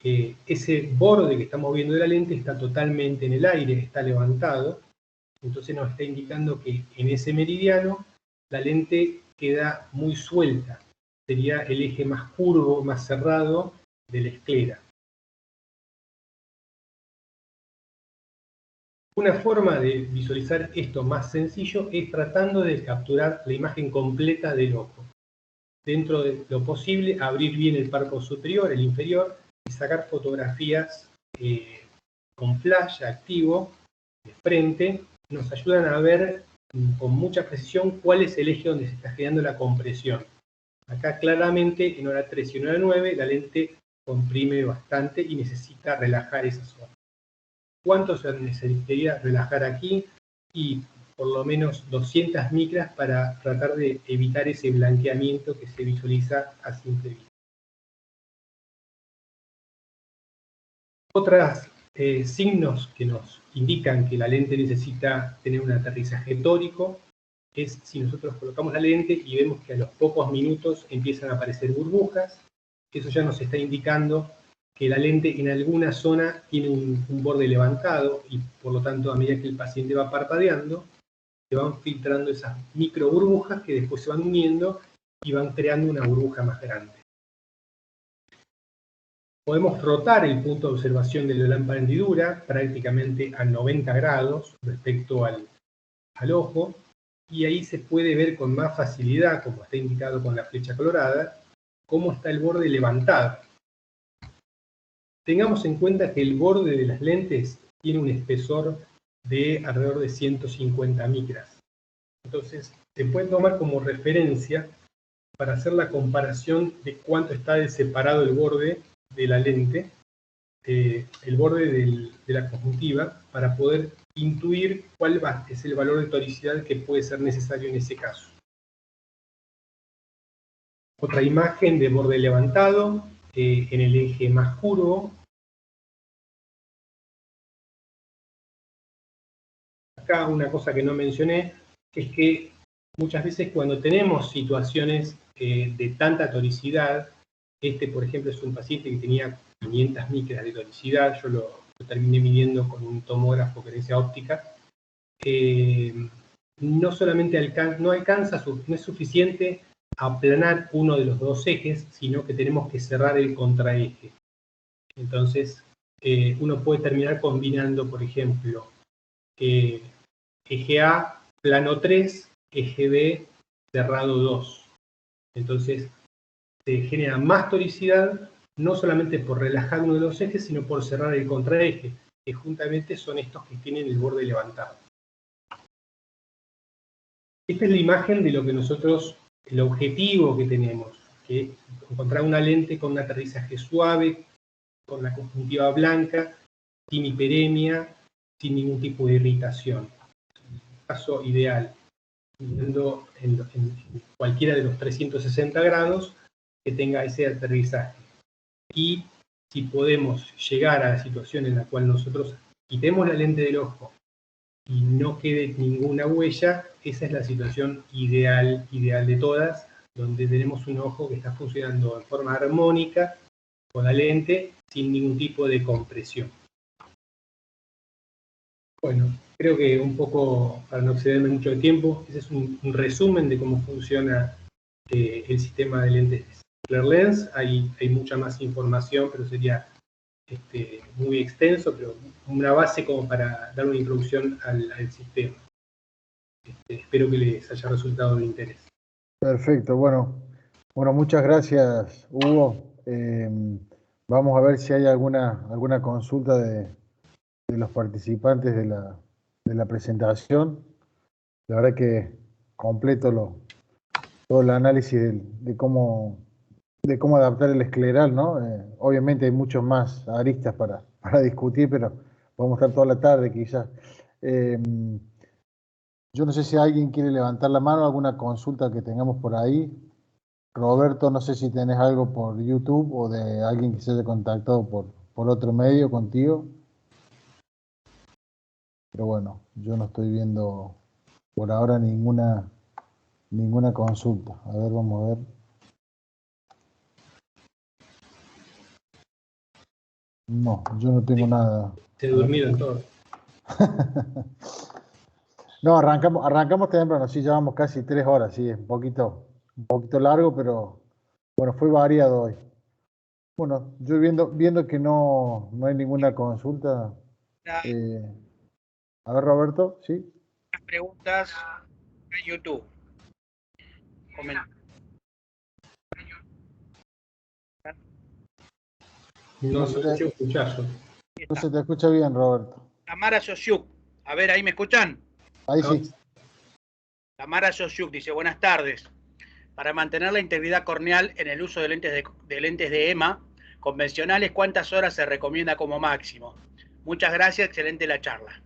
Ese borde que estamos viendo de la lente está totalmente en el aire, está levantado, entonces nos está indicando que en ese meridiano la lente queda muy suelta, sería el eje más curvo, más cerrado de la esclera. Una forma de visualizar esto más sencillo es tratando de capturar la imagen completa del ojo. Dentro de lo posible, abrir bien el párpado superior, el inferior, y sacar fotografías con flash activo de frente. Nos ayudan a ver con mucha precisión cuál es el eje donde se está generando la compresión. Acá claramente en hora 3 y en hora 9 la lente comprime bastante y necesita relajar esa zona. ¿Cuánto se necesitaría relajar aquí? Y por lo menos 200 micras para tratar de evitar ese blanqueamiento que se visualiza a simple vista. Otros signos que nos indican que la lente necesita tener un aterrizaje tórico es si nosotros colocamos la lente y vemos que a los pocos minutos empiezan a aparecer burbujas. Eso ya nos está indicando que la lente en alguna zona tiene un borde levantado y por lo tanto a medida que el paciente va parpadeando se van filtrando esas micro burbujas que después se van uniendo y van creando una burbuja más grande. Podemos rotar el punto de observación de la lámpara hendidura prácticamente a 90 grados respecto al ojo, y ahí se puede ver con más facilidad, como está indicado con la flecha colorada, cómo está el borde levantado. Tengamos en cuenta que el borde de las lentes tiene un espesor de alrededor de 150 micras. Entonces, se puede tomar como referencia para hacer la comparación de cuánto está de separado el borde de la lente, el borde de la conjuntiva, para poder intuir cuál es el valor de toricidad que puede ser necesario en ese caso. Otra imagen de borde levantado en el eje más curvo. Acá una cosa que no mencioné es que muchas veces cuando tenemos situaciones de tanta toricidad, por ejemplo es un paciente que tenía 500 micras de toricidad, yo lo terminé midiendo con un tomógrafo coherencia óptica, no solamente no es suficiente aplanar uno de los dos ejes, sino que tenemos que cerrar el contraeje. Entonces, uno puede terminar combinando, por ejemplo, eje A, plano 3, eje B, cerrado 2. Entonces, se genera más toricidad, no solamente por relajar uno de los ejes, sino por cerrar el contraeje, que juntamente son estos que tienen el borde levantado. Esta es la imagen de lo que nosotros, el objetivo que tenemos, que es encontrar una lente con un aterrizaje suave, con la conjuntiva blanca, sin hiperemia, sin ningún tipo de irritación. Caso ideal, viendo en cualquiera de los 360 grados que tenga ese aterrizaje. Y si podemos llegar a la situación en la cual nosotros quitemos la lente del ojo y no quede ninguna huella, esa es la situación ideal de todas, donde tenemos un ojo que está funcionando en forma armónica con la lente sin ningún tipo de compresión. Bueno, creo que un poco, para no excederme mucho de tiempo, ese es un resumen de cómo funciona el sistema de lentes Clearlens. Hay mucha más información, pero sería muy extenso, pero una base como para dar una introducción al sistema. Espero que les haya resultado de interés. Perfecto, bueno, muchas gracias, Hugo. Vamos a ver si hay alguna consulta de los participantes de la presentación. La verdad que completo todo el análisis de cómo adaptar el escleral, ¿no? Obviamente hay muchos más aristas para discutir, pero vamos a estar toda la tarde quizás. Yo no sé si alguien quiere levantar la mano, alguna consulta que tengamos por ahí. Roberto, no sé si tenés algo por YouTube o de alguien que se haya contactado por otro medio contigo. Pero bueno, yo no estoy viendo por ahora ninguna consulta. A ver, vamos a ver. No, yo no tengo nada. Se durmieron todos. No, arrancamos temprano, sí, llevamos casi 3 horas, sí, es un poquito largo, pero bueno, fue variado hoy. Bueno, yo viendo que no hay ninguna consulta. A ver, Roberto, ¿sí? Preguntas en YouTube. No se te escucha bien, Roberto. Tamara Sosiuk. A ver, ahí me escuchan. Ahí sí. Tamara Sosyuk dice, buenas tardes. Para mantener la integridad corneal en el uso de lentes de EMA convencionales, ¿cuántas horas se recomienda como máximo? Muchas gracias, excelente la charla.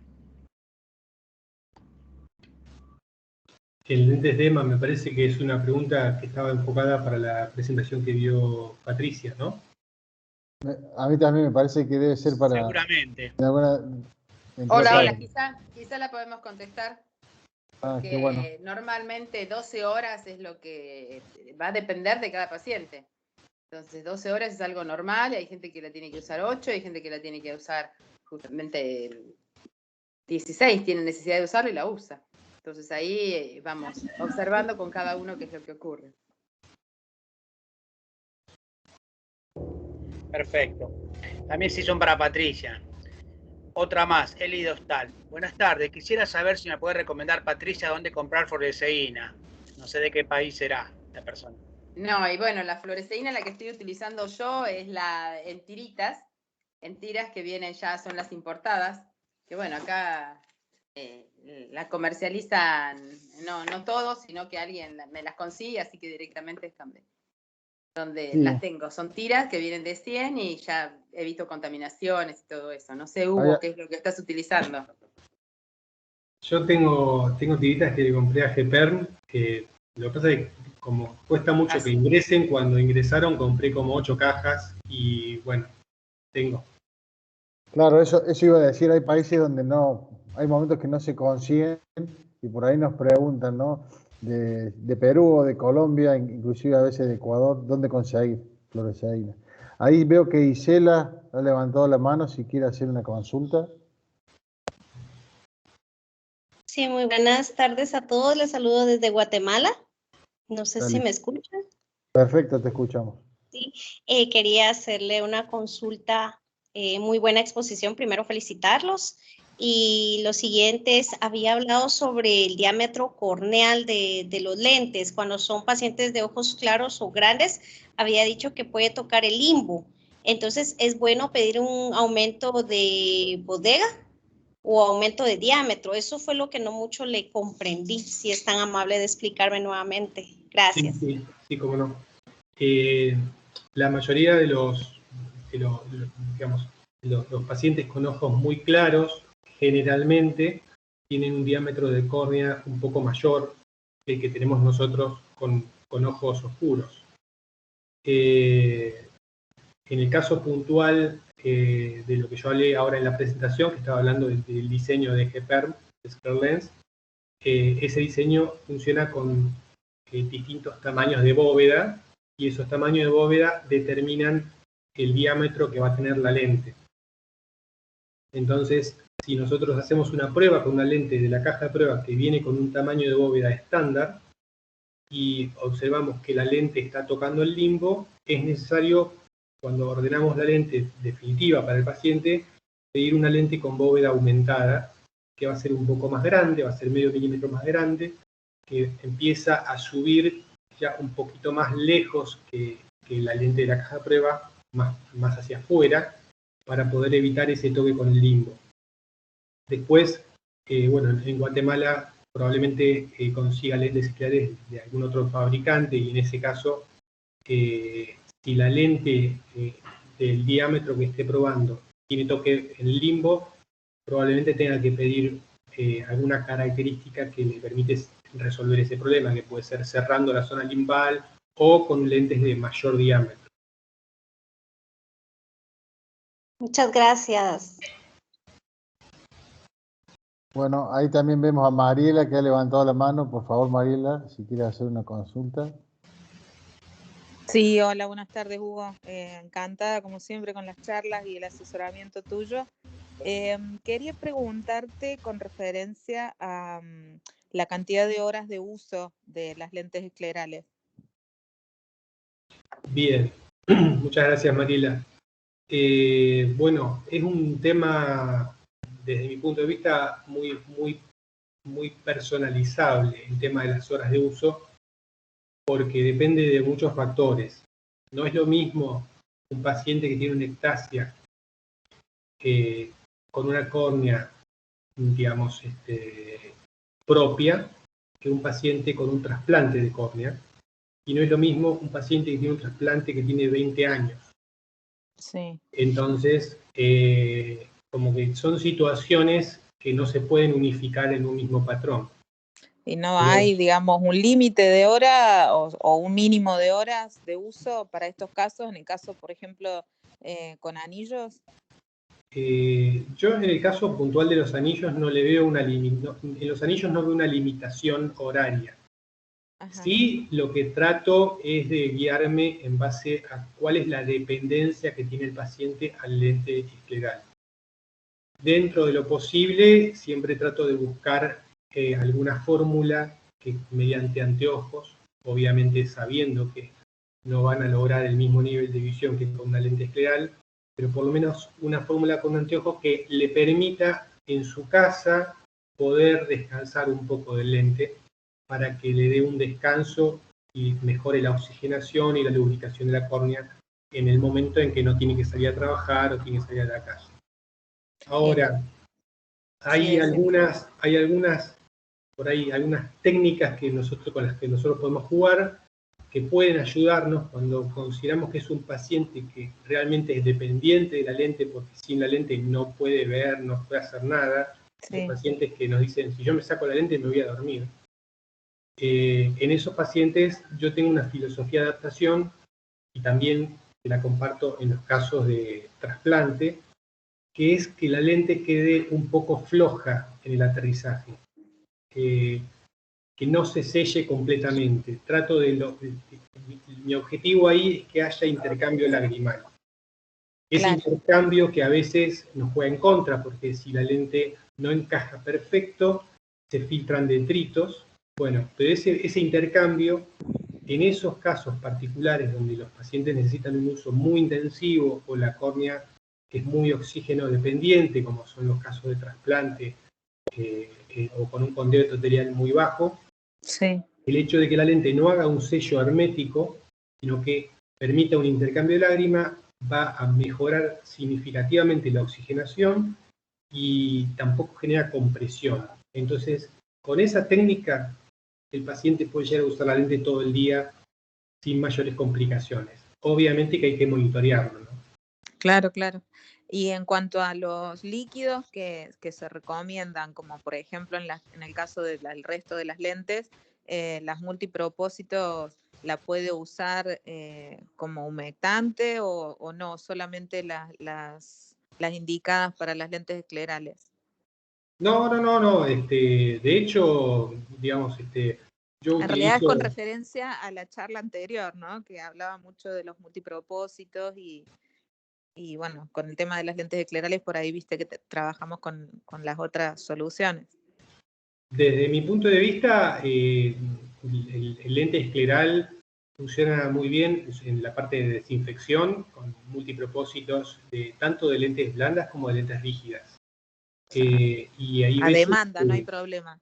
El lentes de EMA me parece que es una pregunta que estaba enfocada para la presentación que dio Patricia, ¿no? A mí también me parece que debe ser para... Seguramente. Hola, quizá la podemos contestar. Porque qué bueno. Normalmente 12 horas es lo que va a depender de cada paciente. Entonces 12 horas es algo normal, hay gente que la tiene que usar 8, hay gente que la tiene que usar justamente 16, tiene necesidad de usarla y la usa. Entonces ahí vamos observando con cada uno qué es lo que ocurre. Perfecto. También sí son para Patricia. Otra más, Eli Dostal. Buenas tardes, quisiera saber si me puede recomendar, Patricia, dónde comprar fluoresceína. No sé de qué país será la persona. No, y bueno, la fluoresceína la que estoy utilizando yo es la en tiras que vienen ya, son las importadas, que bueno, acá la comercializan, no todos, sino que alguien me las consigue, así que directamente es donde Sí. las tengo. Son tiras que vienen de 100 y ya evito contaminaciones y todo eso. No sé, Hugo, qué es lo que estás utilizando. Yo tengo tiritas que le compré a GPERM, que lo que pasa es que como cuesta mucho que ingresen, cuando ingresaron compré como 8 cajas y bueno, tengo. Claro, eso iba a decir, hay países donde no, hay momentos que no se consiguen y por ahí nos preguntan, ¿no? De Perú o de Colombia, inclusive a veces de Ecuador, ¿dónde conseguir fluoresceína? Ahí veo que Isela ha levantado la mano si quiere hacer una consulta. Sí, muy buenas tardes a todos. Les saludo desde Guatemala. No sé si me escuchan. Perfecto, te escuchamos. Sí, quería hacerle una consulta, muy buena exposición. Primero, felicitarlos. Y lo siguiente es, había hablado sobre el diámetro corneal de los lentes. Cuando son pacientes de ojos claros o grandes, había dicho que puede tocar el limbo. Entonces, ¿es bueno pedir un aumento de bodega o aumento de diámetro? Eso fue lo que no mucho le comprendí, si es tan amable de explicarme nuevamente. Gracias. Sí, cómo no. La mayoría de los pacientes con ojos muy claros generalmente tienen un diámetro de córnea un poco mayor que el que tenemos nosotros con ojos oscuros. En el caso puntual de lo que yo hablé ahora en la presentación, que estaba hablando del diseño de GPERM, de SclearLens, ese diseño funciona con distintos tamaños de bóveda y esos tamaños de bóveda determinan el diámetro que va a tener la lente. Entonces, si nosotros hacemos una prueba con una lente de la caja de prueba que viene con un tamaño de bóveda estándar y observamos que la lente está tocando el limbo, es necesario, cuando ordenamos la lente definitiva para el paciente, pedir una lente con bóveda aumentada, que va a ser un poco más grande, va a ser medio milímetro más grande, que empieza a subir ya un poquito más lejos que la lente de la caja de prueba, más hacia afuera, para poder evitar ese toque con el limbo. Después, bueno, en Guatemala probablemente consiga lentes esclares de algún otro fabricante y en ese caso, si la lente del diámetro que esté probando tiene toque en el limbo, probablemente tenga que pedir alguna característica que le permite resolver ese problema, que puede ser cerrando la zona limbal o con lentes de mayor diámetro. Muchas gracias. Bueno, ahí también vemos a Mariela que ha levantado la mano. Por favor, Mariela, si quiere hacer una consulta. Sí, hola, buenas tardes, Hugo. Encantada, como siempre, con las charlas y el asesoramiento tuyo. Quería preguntarte con referencia a la cantidad de horas de uso de las lentes esclerales. Bien, muchas gracias, Mariela. Bueno, es un tema, desde mi punto de vista, muy personalizable el tema de las horas de uso, porque depende de muchos factores. No es lo mismo un paciente que tiene una ectasia con una córnea, digamos, propia, que un paciente con un trasplante de córnea, y no es lo mismo un paciente que tiene un trasplante que tiene 20 años. Sí. Entonces, como que son situaciones que no se pueden unificar en un mismo patrón. ¿Y no hay, digamos, un límite de hora o un mínimo de horas de uso para estos casos? En el caso, por ejemplo, con anillos. Yo en el caso puntual de los anillos no le veo en los anillos no veo una limitación horaria. Ajá. Sí, lo que trato es de guiarme en base a cuál es la dependencia que tiene el paciente al lente escleral. Dentro de lo posible, siempre trato de buscar alguna fórmula que mediante anteojos, obviamente sabiendo que no van a lograr el mismo nivel de visión que con una lente escleral, pero por lo menos una fórmula con anteojos que le permita en su casa poder descansar un poco del lente para que le dé un descanso y mejore la oxigenación y la lubricación de la córnea en el momento en que no tiene que salir a trabajar o tiene que salir a la casa. Ahora, hay algunas técnicas con las que nosotros podemos jugar que pueden ayudarnos cuando consideramos que es un paciente que realmente es dependiente de la lente, porque sin la lente no puede ver, no puede hacer nada. Sí. Hay pacientes que nos dicen, si yo me saco la lente me voy a dormir. En esos pacientes yo tengo una filosofía de adaptación y también la comparto en los casos de trasplante, que es que la lente quede un poco floja en el aterrizaje, que no se selle completamente. Mi objetivo ahí es que haya intercambio lagrimal. Ese intercambio que a veces nos juega en contra, porque si la lente no encaja perfecto, se filtran detritos. Bueno, pero ese intercambio, en esos casos particulares donde los pacientes necesitan un uso muy intensivo o la córnea es muy oxígeno dependiente, como son los casos de trasplante o con un conteo epitelial muy bajo, sí, el hecho de que la lente no haga un sello hermético, sino que permita un intercambio de lágrima, va a mejorar significativamente la oxigenación y tampoco genera compresión. Entonces, con esa técnica, el paciente puede llegar a usar la lente todo el día sin mayores complicaciones. Obviamente que hay que monitorearlo, ¿no? Claro, claro. Y en cuanto a los líquidos que se recomiendan, como por ejemplo en el caso del resto de las lentes, las multipropósitos, ¿la puede usar como humectante o no? Solamente las indicadas para las lentes esclerales. No. De hecho, digamos, yo En realidad es utilizo... con referencia a la charla anterior, ¿no? Que hablaba mucho de los multipropósitos y bueno, con el tema de las lentes esclerales, por ahí viste que trabajamos con las otras soluciones. Desde mi punto de vista, el lente escleral funciona muy bien en la parte de desinfección, con multipropósitos, tanto de lentes blandas como de lentes rígidas. Y ahí a demanda, no hay problema.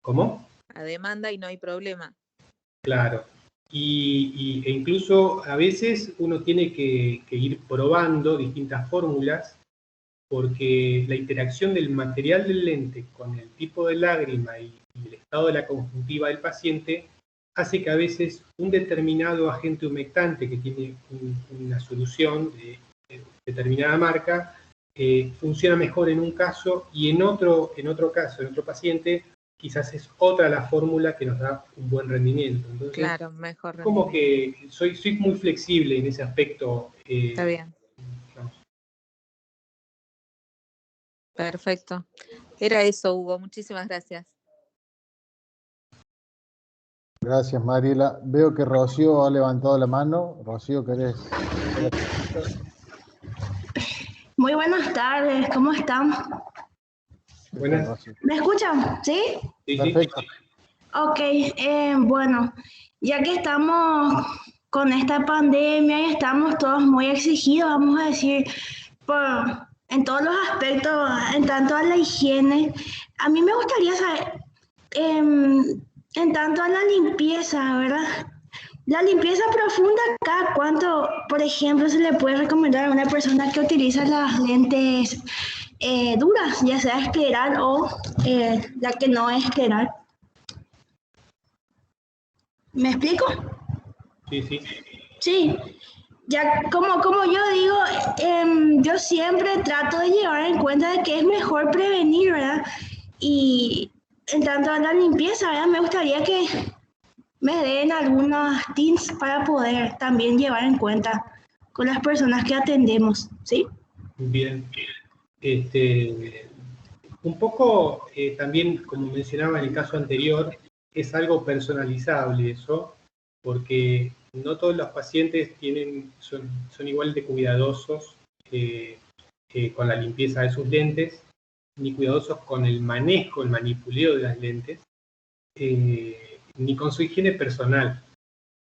¿Cómo? A demanda y no hay problema. Claro. E incluso a veces uno tiene que ir probando distintas fórmulas, porque la interacción del material del lente con el tipo de lágrima y el estado de la conjuntiva del paciente hace que a veces un determinado agente humectante que tiene una solución de determinada marca funciona mejor en un caso y en otro caso, en otro paciente, quizás es otra la fórmula que nos da un buen rendimiento. Entonces, claro, mejor rendimiento. Como que soy muy flexible en ese aspecto. Está bien. Digamos. Perfecto. Era eso, Hugo. Muchísimas gracias. Gracias, Mariela. Veo que Rocío ha levantado la mano. Rocío, ¿querés? Muy buenas tardes, ¿cómo están? Buenas. ¿Me escuchan? ¿Sí? Sí, perfecto. Sí. Ok, bueno, ya que estamos con esta pandemia y estamos todos muy exigidos, vamos a decir, en todos los aspectos, en tanto a la higiene, a mí me gustaría saber, en tanto a la limpieza, ¿verdad? La limpieza profunda, ¿cada cuánto, por ejemplo, se le puede recomendar a una persona que utiliza las lentes duras, ya sea escleral o la que no es escleral? ¿Me explico? Sí, sí. Sí, ya como yo digo, yo siempre trato de llevar en cuenta de que es mejor prevenir, ¿verdad? Y en tanto a la limpieza, ¿verdad? Me gustaría que me den algunos tips para poder también llevar en cuenta con las personas que atendemos, ¿sí? Bien. Un poco también, como mencionaba en el caso anterior, es algo personalizable eso, porque no todos los pacientes son igual de cuidadosos con la limpieza de sus lentes, ni cuidadosos con el manejo, el manipuleo de las lentes, ni con su higiene personal.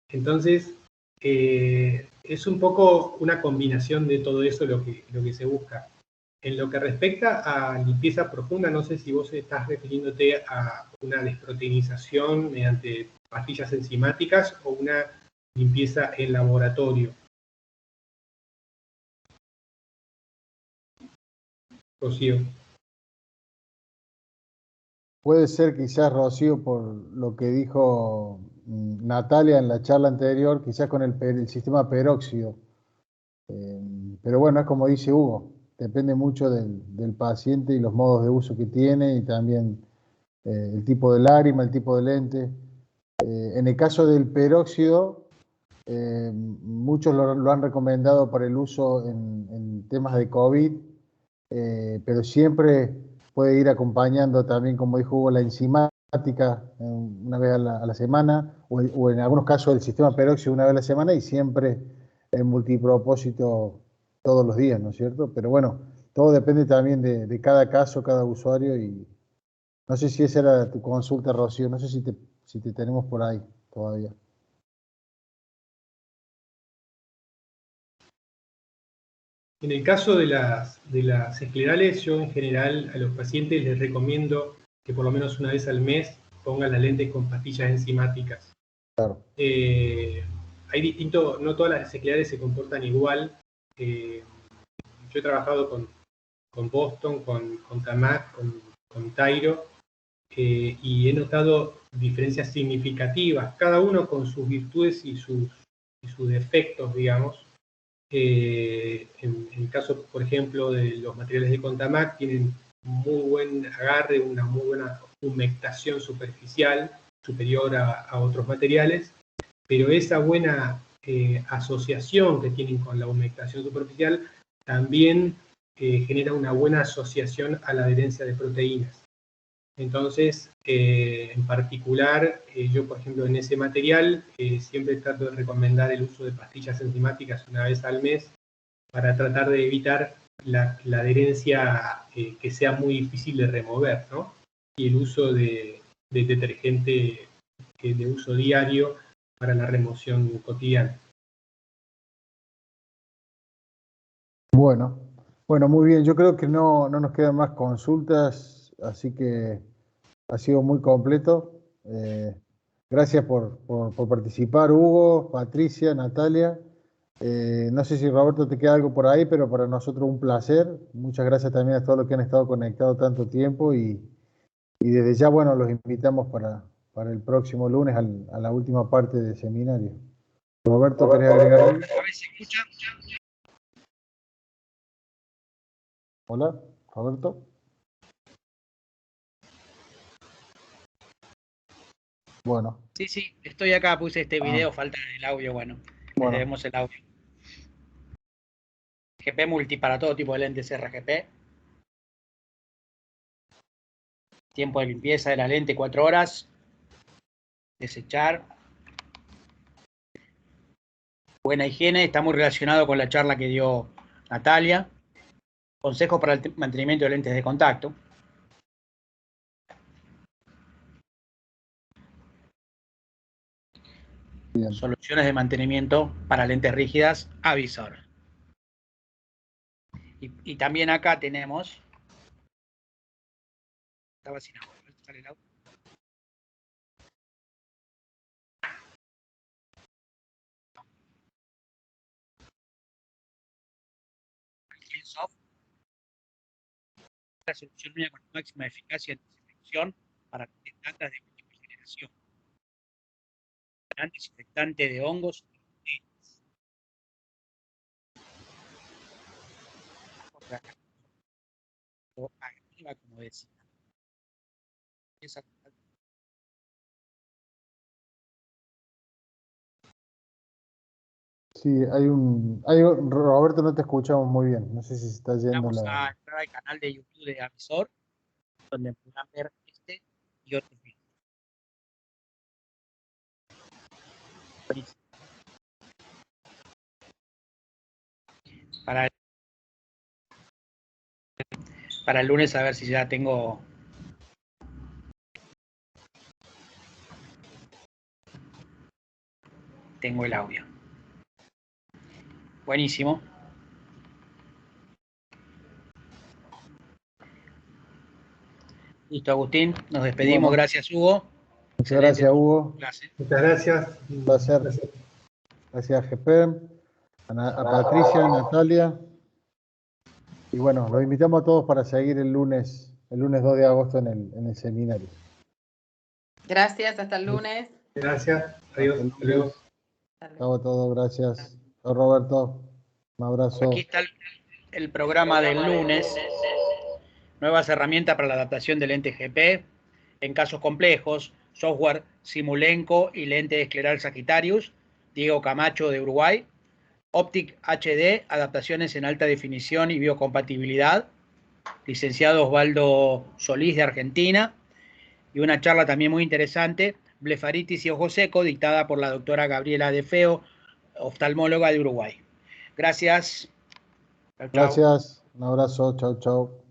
Entonces, es un poco una combinación de todo eso lo que se busca. En lo que respecta a limpieza profunda, no sé si vos estás refiriéndote a una desproteinización mediante pastillas enzimáticas o una limpieza en laboratorio. Rocío. Puede ser quizás, Rocío, por lo que dijo Natalia en la charla anterior, quizás con el sistema peróxido. Pero bueno, es como dice Hugo, depende mucho del paciente y los modos de uso que tiene y también el tipo de lágrima, el tipo de lente. En el caso del peróxido, muchos lo han recomendado para el uso en temas de COVID, pero siempre puede ir acompañando también, como dijo Hugo, la enzimática una vez a la semana, o en algunos casos el sistema peróxido una vez a la semana y siempre el multipropósito todos los días, ¿no es cierto? Pero bueno, todo depende también de cada caso, cada usuario y no sé si esa era tu consulta, Rocío, no sé si te tenemos por ahí todavía. En el caso de las esclerales, yo en general a los pacientes les recomiendo que por lo menos una vez al mes pongan las lentes con pastillas enzimáticas. Claro. Hay no todas las esclerales se comportan igual. Yo he trabajado con Boston, con Tamac, con Tairo, y he notado diferencias significativas, cada uno con sus virtudes y sus defectos, digamos. En el caso, por ejemplo, de los materiales de Contamac, tienen muy buen agarre, una muy buena humectación superficial, superior a otros materiales, pero esa buena asociación que tienen con la humectación superficial también genera una buena asociación a la adherencia de proteínas. Entonces, en particular, yo, por ejemplo, en ese material siempre trato de recomendar el uso de pastillas enzimáticas una vez al mes para tratar de evitar la adherencia que sea muy difícil de remover, ¿no? Y el uso de detergente de uso diario para la remoción cotidiana. Bueno, muy bien. Yo creo que no nos quedan más consultas, así que ha sido muy completo. Gracias por participar, Hugo, Patricia, Natalia. No sé si Roberto te queda algo por ahí, pero para nosotros un placer. Muchas gracias también a todos los que han estado conectados tanto tiempo y desde ya, bueno, los invitamos para el próximo lunes a la última parte del seminario. Roberto, ¿querés agregar algo? A ver si escucha. Hola, Roberto. Bueno. Sí, estoy acá, puse este video, falta el audio, bueno, les debemos el audio. GP multi para todo tipo de lentes RGP. Tiempo de limpieza de la lente 4 horas. Desechar. Buena higiene, está muy relacionado con la charla que dio Natalia. Consejos para el mantenimiento de lentes de contacto. Bien. Soluciones de mantenimiento para lentes rígidas, Avisor. Y también acá tenemos. Estaba sin agua, sale el audio. Soft, la solución única con máxima eficacia en desinfección para plantas de última generación. desinfectante de hongos. Activa, como decía. Sí, Roberto, no te escuchamos muy bien. No sé si se está yendo Vamos la... a entrar al canal de YouTube de Avisor, donde podrán ver este y otros videos. Para el lunes a ver si ya tengo el audio. Buenísimo. Listo, Agustín. Nos despedimos. Bueno. Gracias, Hugo. Muchas gracias, Hugo. Muchas gracias. Un placer. Gracias, GP, a Patricia, a Natalia. Y bueno, los invitamos a todos para seguir el lunes 2 de agosto en el seminario. Gracias, hasta el lunes. Gracias. Adiós. Adiós. Chao a todos, gracias. Chao, Roberto. Un abrazo. Aquí está el programa del lunes. Nuevas herramientas para la adaptación del lente GP en casos complejos. Software Simulenco y lente escleral Sagittarius. Diego Camacho de Uruguay. Optic HD, adaptaciones en alta definición y biocompatibilidad. Licenciado Osvaldo Solís de Argentina. Y una charla también muy interesante, blefaritis y ojo seco, dictada por la doctora Gabriela De Feo, oftalmóloga de Uruguay. Gracias. Gracias. Un abrazo. Chau, chau.